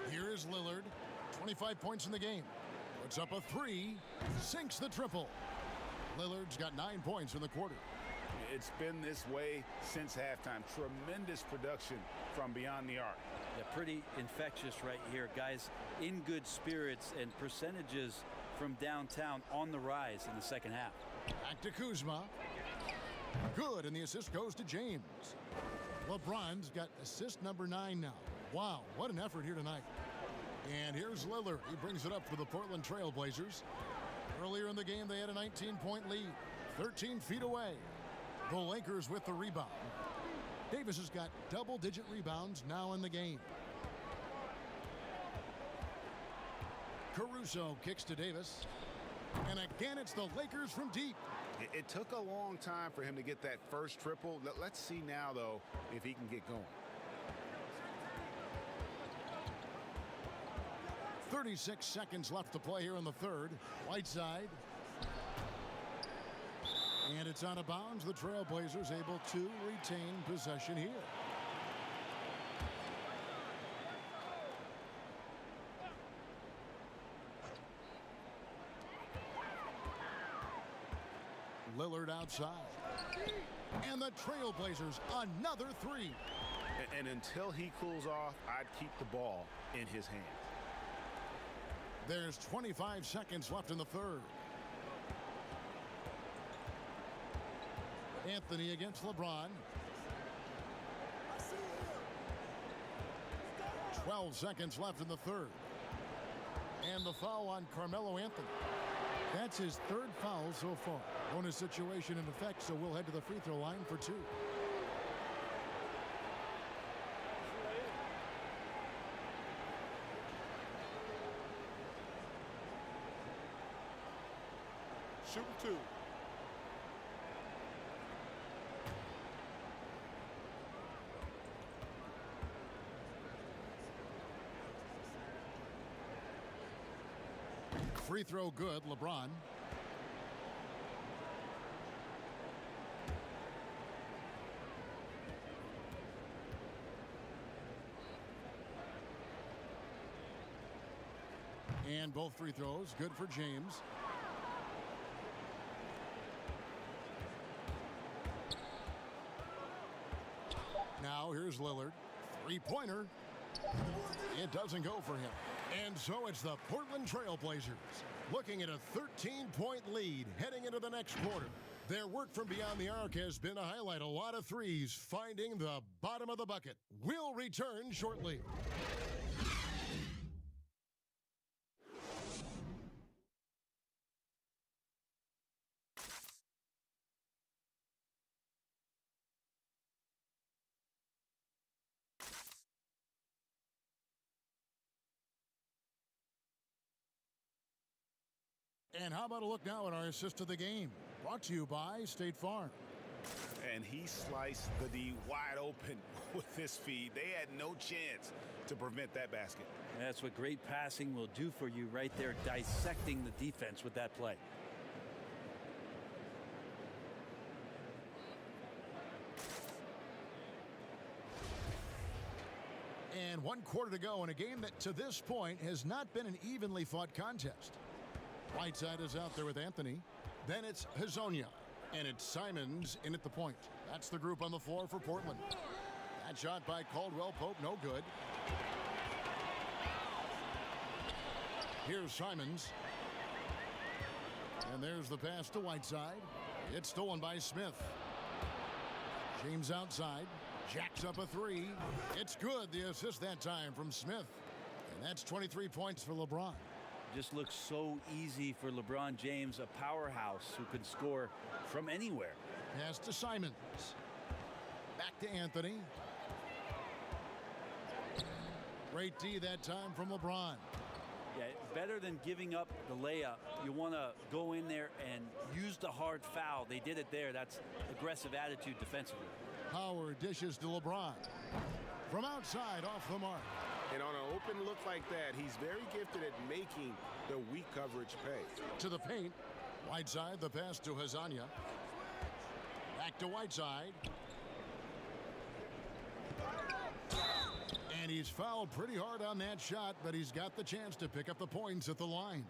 Here is Lillard, 25 points in the game. Puts up a 3, sinks the triple. Lillard's got 9 points in the quarter. It's been this way since halftime. Tremendous production from beyond the arc. Yeah, pretty infectious right here. Guys in good spirits and percentages from downtown on the rise in the second half. Back to Kuzma. Good, and the assist goes to James. LeBron's got assist number 9 now. Wow, what an effort here tonight. And here's Lillard. He brings it up for the Portland Trailblazers. Earlier in the game, they had a 19-point lead, 13 feet away. The Lakers with the rebound. Davis has got double-digit rebounds now in the game. Caruso kicks to Davis. And again, it's the Lakers from deep. It took a long time for him to get that first triple. Let's see now, though, if he can get going. 36 seconds left to play here in the third. Whiteside. And it's out of bounds. The Trailblazers able to retain possession here. Lillard outside. And the Trailblazers another 3. And until he cools off, I'd keep the ball in his hands. There's 25 seconds left in the third. Anthony against LeBron. 12 seconds left in the third. And the foul on Carmelo Anthony. That's his third foul so far. Bonus situation in effect, so we'll head to the free throw line for 2. Shooting 2. Free throw good, LeBron. And both free throws good for James. Now here's Lillard. Three-pointer. It doesn't go for him. And so it's the Portland Trailblazers looking at a 13-point lead heading into the next quarter. Their work from beyond the arc has been to highlight a lot of threes, finding the bottom of the bucket. We'll return shortly. And how about a look now at our assist of the game? Brought to you by State Farm. And he sliced the D wide open with this feed. They had no chance to prevent that basket. That's what great passing will do for you right there, dissecting the defense with that play. And 1 quarter to go in a game that to this point has not been an evenly fought contest. Whiteside is out there with Anthony. Then it's Hezonja. And it's Simons in at the point. That's the group on the floor for Portland. That shot by Caldwell Pope, no good. Here's Simons. And there's the pass to Whiteside. It's stolen by Smith. James outside. Jacks up a 3. It's good. The assist that time from Smith. And that's 23 points for LeBron. just looks so easy for LeBron James, a powerhouse who can score from anywhere. Pass to Simons. Back to Anthony. Great D that time from LeBron. Yeah, better than giving up the layup. You want to go in there and use the hard foul. They did it there. That's aggressive attitude defensively. Howard dishes to LeBron. From outside, off the mark. And on an open look like that, he's very gifted at making the weak coverage pay. To the paint. Whiteside, the pass to Hazanya. Back to Whiteside. And he's fouled pretty hard on that shot, but he's got the chance to pick up the points at the line.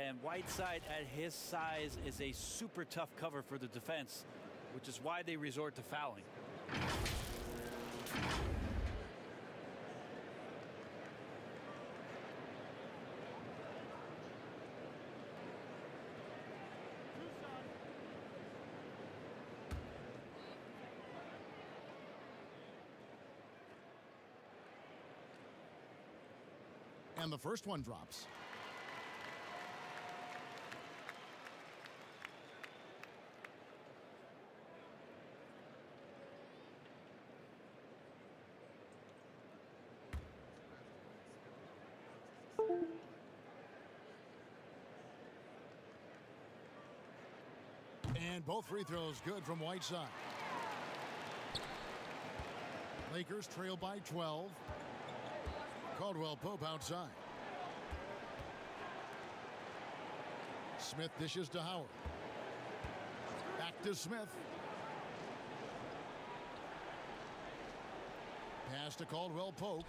And Whiteside at his size is a super tough cover for the defense, which is why they resort to fouling. And the first one drops. And both free throws good from Whiteside. Lakers trail by 12. Caldwell Pope outside. Smith dishes to Howard. Back to Smith. Pass to Caldwell Pope.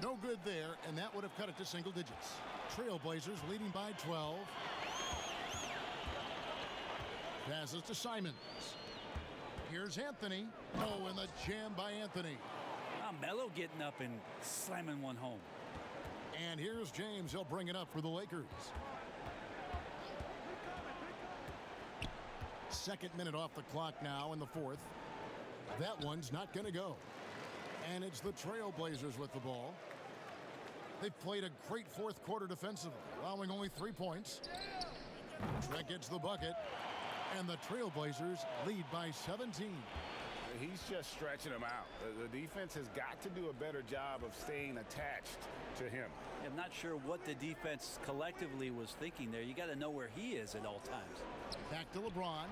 No good there, and that would have cut it to single digits. Trailblazers leading by 12. Passes to Simons. Here's Anthony. Oh, and the jam by Anthony. Melo getting up and slamming one home. And here's James. He'll bring it up for the Lakers. Second minute off the clock now in the fourth. That one's not going to go. And it's the Trailblazers with the ball. They've played a great fourth quarter defensively, allowing only 3 points. Trent gets the bucket. And the Trailblazers lead by 17. He's just stretching them out. The defense has got to do a better job of staying attached to him. I'm not sure what the defense collectively was thinking there. You got to know where he is at all times. Back to LeBron.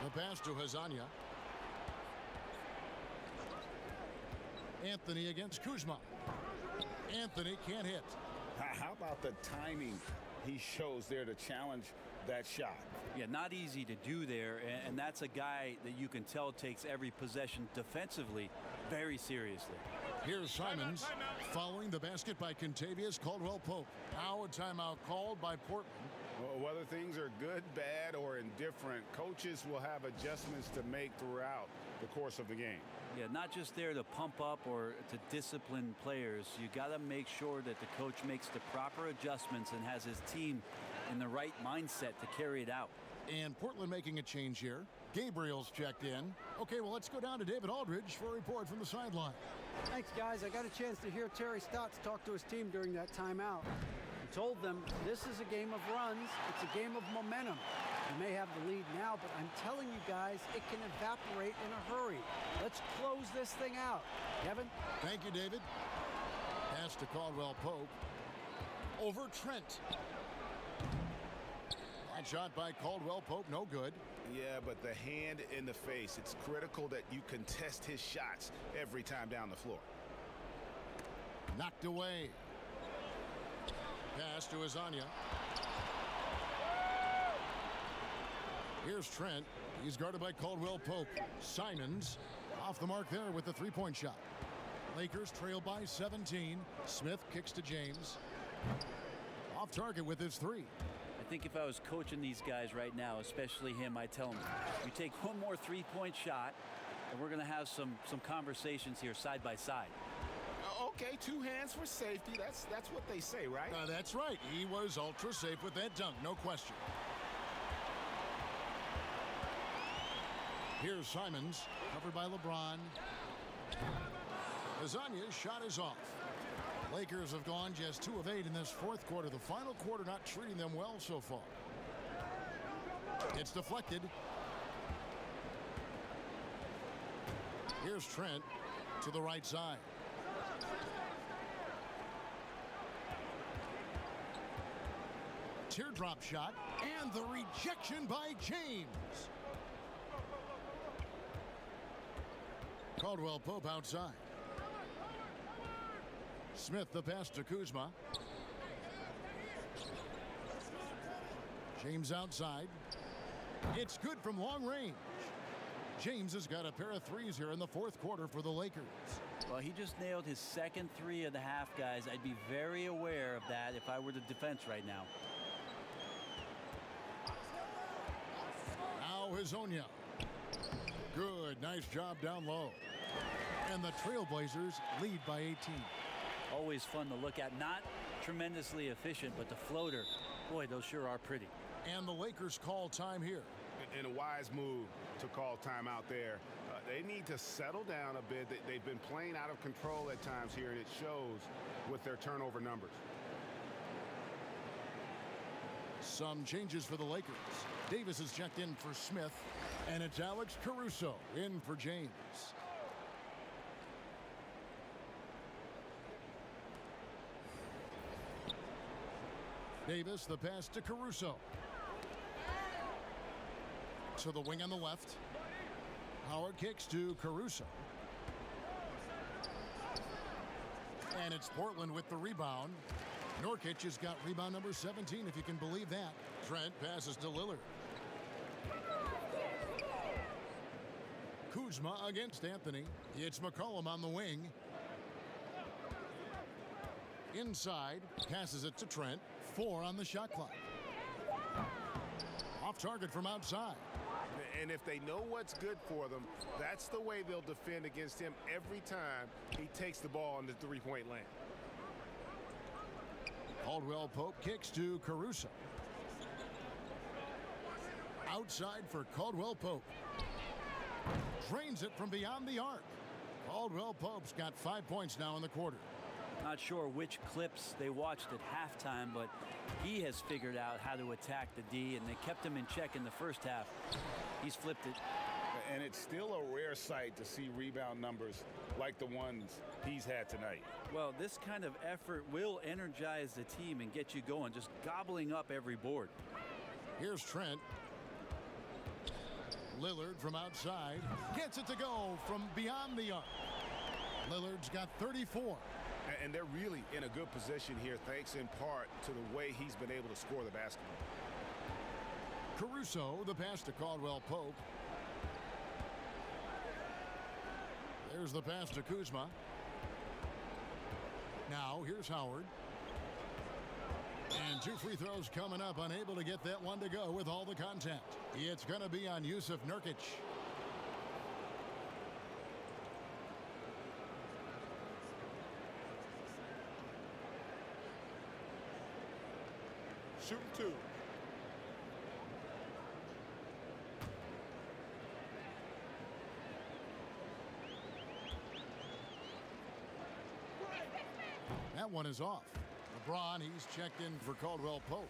The pass to Hazanya. Anthony against Kuzma. Anthony can't hit. How about the timing he shows there to challenge that shot? Yeah, not easy to do there, and that's a guy that you can tell takes every possession defensively very seriously. Here's Simons following the basket by Contavious Caldwell Pope. Now a timeout called by Portland. Well, whether things are good, bad, or indifferent, coaches will have adjustments to make throughout the course of the game. Yeah, not just there to pump up or to discipline players. You got to make sure that the coach makes the proper adjustments and has his team in the right mindset to carry it out. And Portland making a change here. Gabriel's checked in. Okay, well, let's go down to David Aldridge for a report from the sideline. Thanks, guys. I got a chance to hear Terry Stotts talk to his team during that timeout. He told them this is a game of runs. It's a game of momentum. You may have the lead now, but I'm telling you guys, it can evaporate in a hurry. Let's close this thing out. Kevin? Thank you, David. Pass to Caldwell Pope. Over Trent. That shot by Caldwell Pope, no good. Yeah, but the hand in the face, it's critical that you contest his shots every time down the floor. Knocked away. Pass to Hazanya. Here's Trent. He's guarded by Caldwell Pope. Simons off the mark there with the three-point shot. Lakers trail by 17. Smith kicks to James. Off target with his three. I think if I was coaching these guys right now, especially him, I'd tell him, you take one more three-point shot, and we're going to have some conversations here side by side. Okay, 2 hands for safety. That's what they say, right? That's right. He was ultra safe with that dunk, no question. Here's Simons, covered by LeBron. Hazanya's shot is off. Lakers have gone just 2 of 8 in this fourth quarter. The final quarter not treating them well so far. It's deflected. Here's Trent to the right side. Teardrop shot, and the rejection by James. Caldwell Pope outside. Smith the pass to Kuzma. James outside. It's good from long range. James has got a pair of threes here in the fourth quarter for the Lakers. Well, he just nailed his second three of the half, guys. I'd be very aware of that if I were the defense right now. Now Hazonia. Good, nice job down low. And the Trailblazers lead by 18. Always fun to look at. Not tremendously efficient, but the floater, boy, those sure are pretty. And the Lakers call time here. And a wise move to call timeout there. They need to settle down a bit. They've been playing out of control at times here, and it shows with their turnover numbers. Some changes for the Lakers. Davis is checked in for Smith, and it's Alex Caruso in for James. Davis, the pass to Caruso. To the wing on the left. Howard kicks to Caruso. And it's Portland with the rebound. Nurkic has got rebound number 17, if you can believe that. Trent passes to Lillard. Kuzma against Anthony. It's McCollum on the wing. Inside, passes it to Trent. 4 on the shot clock. Off target from outside. And if they know what's good for them, that's the way they'll defend against him every time he takes the ball in the three-point lane. Caldwell Pope kicks to Caruso. Outside for Caldwell Pope. Drains it from beyond the arc. Caldwell Pope's got 5 points now in the quarter. Not sure which clips they watched at halftime, but he has figured out how to attack the D, and they kept him in check in the first half. He's flipped it. And it's still a rare sight to see rebound numbers like the ones he's had tonight. Well, this kind of effort will energize the team and get you going, just gobbling up every board. Here's Trent. Lillard from outside gets it to go from beyond the arc. Lillard's got 34. And they're really in a good position here, thanks in part to the way he's been able to score the basketball. Caruso, the pass to Caldwell Pope. There's the pass to Kuzma. Now, here's Howard. And 2 free throws coming up, unable to get that one to go with all the contact. It's going to be on Yusuf Nurkic. Shooting 2. That one is off. LeBron, he's checked in for Caldwell Pope.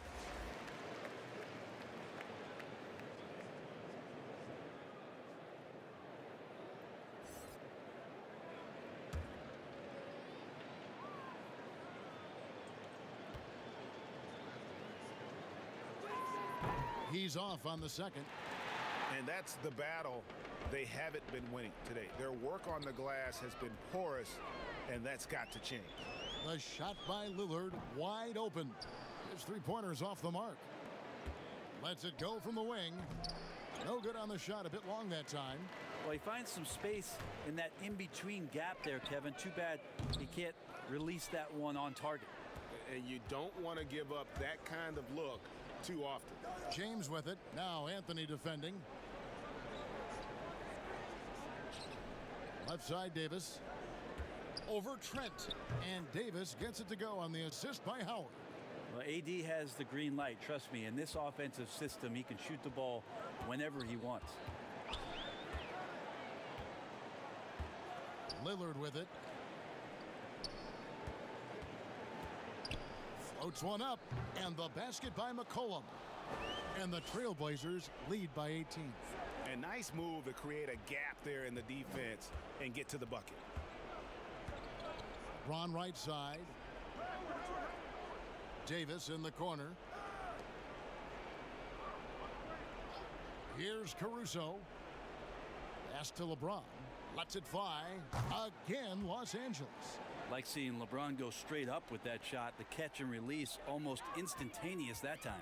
He's off on the second. And that's the battle they haven't been winning today. Their work on the glass has been porous, and that's got to change. The shot by Lillard, wide open. His three-pointer's off the mark. Lets it go from the wing. No good on the shot, a bit long that time. Well, he finds some space in that in-between gap there, Kevin. Too bad he can't release that one on target. And you don't want to give up that kind of look too often. James with it. Now Anthony defending. Left side, Davis. Over Trent. And Davis gets it to go on the assist by Howard. Well, AD has the green light. Trust me, in this offensive system, he can shoot the ball whenever he wants. Lillard with it. Floats one up, and the basket by McCollum. And the Trailblazers lead by 18. A nice move to create a gap there in the defense and get to the bucket. Ron right side. Davis in the corner. Here's Caruso. Pass to LeBron. Lets it fly. Again, Los Angeles. Like seeing LeBron go straight up with that shot. The catch and release almost instantaneous that time.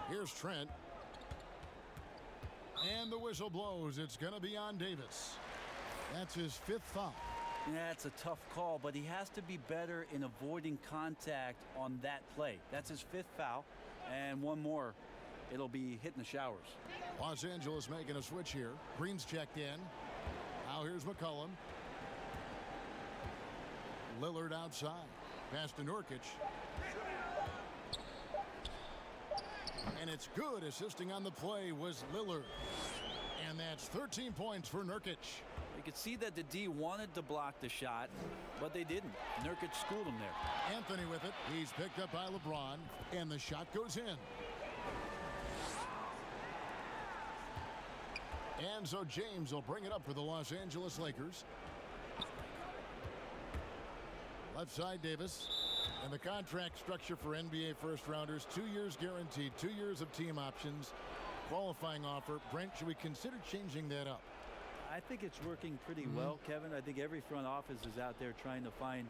Here's Trent. And the whistle blows. It's going to be on Davis. That's his 5th foul. Yeah, it's a tough call, but he has to be better in avoiding contact on that play. That's his 5th foul, and one more. It'll be hitting the showers. Los Angeles making a switch here. Green's checked in. Now here's McCollum. Lillard outside. Pass to Nurkic. And it's good. Assisting on the play was Lillard. And that's 13 points for Nurkic. You could see that the D wanted to block the shot, but they didn't. Nurkic schooled him there. Anthony with it. He's picked up by LeBron, and the shot goes in. And so James will bring it up for the Los Angeles Lakers. Left side, Davis. And the contract structure for NBA first-rounders, 2 years guaranteed, 2 years of team options, qualifying offer. Brent, should we consider changing that up? I think it's working pretty well, Kevin. I think every front office is out there trying to find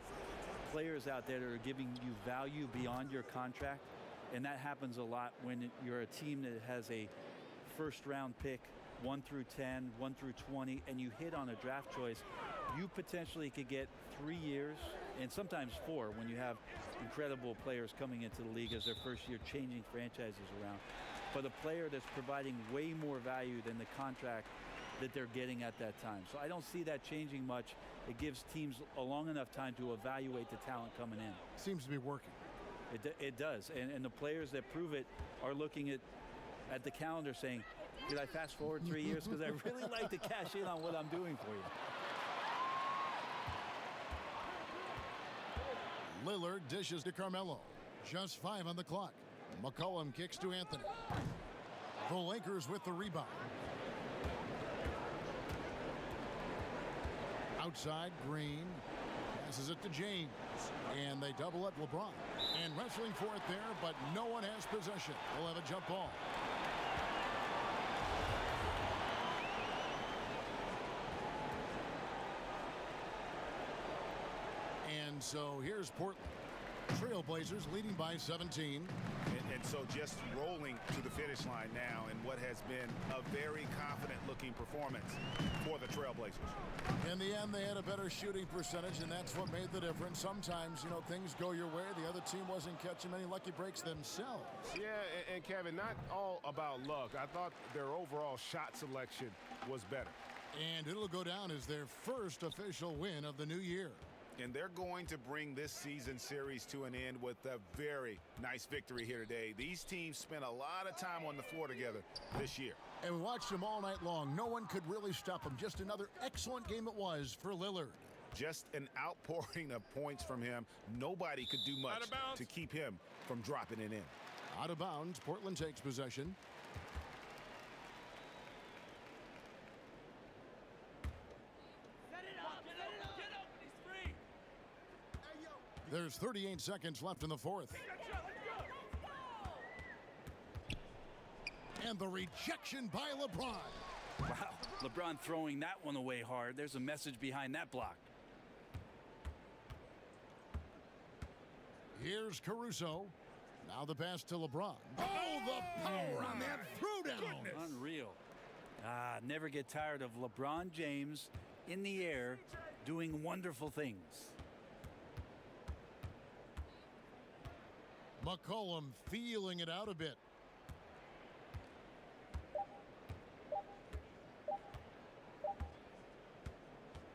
players out there that are giving you value beyond your contract. And that happens a lot when you're a team that has a first-round pick, 1 through 10, 1 through 20, and you hit on a draft choice. You potentially could get 3 years and sometimes 4 when you have incredible players coming into the league as their first year, changing franchises around. But a player that's providing way more value than the contract that they're getting at that time. So I don't see that changing much. It gives teams a long enough time to evaluate the talent coming in. Seems to be working. It does. And the players that prove it are looking at the calendar saying, did I fast forward 3 years? Because I really like to cash in on what I'm doing for you. Lillard dishes to Carmelo. Just 5 on the clock. McCollum kicks to Anthony. The Lakers with the rebound. Outside, Green passes it to James. And they double up LeBron. And wrestling for it there, but no one has possession. We'll have a jump ball. And so here's Portland. Trailblazers leading by 17. And so just rolling to the finish line now in what has been a very confident-looking performance for the Trailblazers. In the end, they had a better shooting percentage, and that's what made the difference. Sometimes, things go your way. The other team wasn't catching many lucky breaks themselves. Yeah, and Kevin, not all about luck. I thought their overall shot selection was better. And it'll go down as their first official win of the new year. And they're going to bring this season series to an end with a very nice victory here today. These teams spent a lot of time on the floor together this year. And we watched them all night long. No one could really stop them. Just another excellent game it was for Lillard. Just an outpouring of points from him. Nobody could do much to keep him from dropping it in. Out of bounds, Portland takes possession. There's 38 seconds left in the fourth. And the rejection by LeBron. Wow, LeBron throwing that one away hard. There's a message behind that block. Here's Caruso. Now the pass to LeBron. Oh, the power on that throwdown. Unreal. Never get tired of LeBron James in the air doing wonderful things. McCollum feeling it out a bit.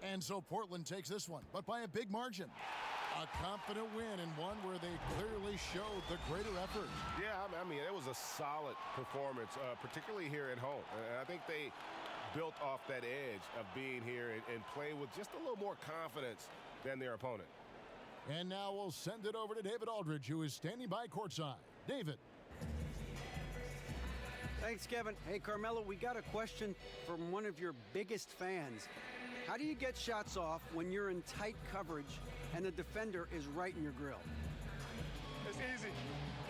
And so Portland takes this one, but by a big margin. A confident win and one where they clearly showed the greater effort. Yeah, I mean, it was a solid performance, particularly here at home. And I think they built off that edge of being here and play with just a little more confidence than their opponent. And now we'll send it over to David Aldridge, who is standing by courtside. David. Thanks, Kevin. Hey, Carmelo, we got a question from one of your biggest fans. How do you get shots off when you're in tight coverage and the defender is right in your grill? It's easy.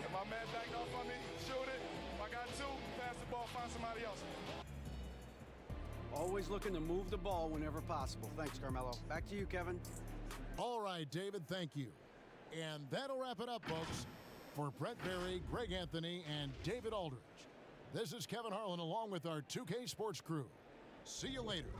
If my man backed off on me, shoot it. If I got two, pass the ball, find somebody else. Always looking to move the ball whenever possible. Thanks, Carmelo. Back to you, Kevin. All right, David, thank you. And that'll wrap it up, folks. For Brett Berry, Greg Anthony, and David Aldridge, this is Kevin Harlan along with our 2K Sports crew. See you later.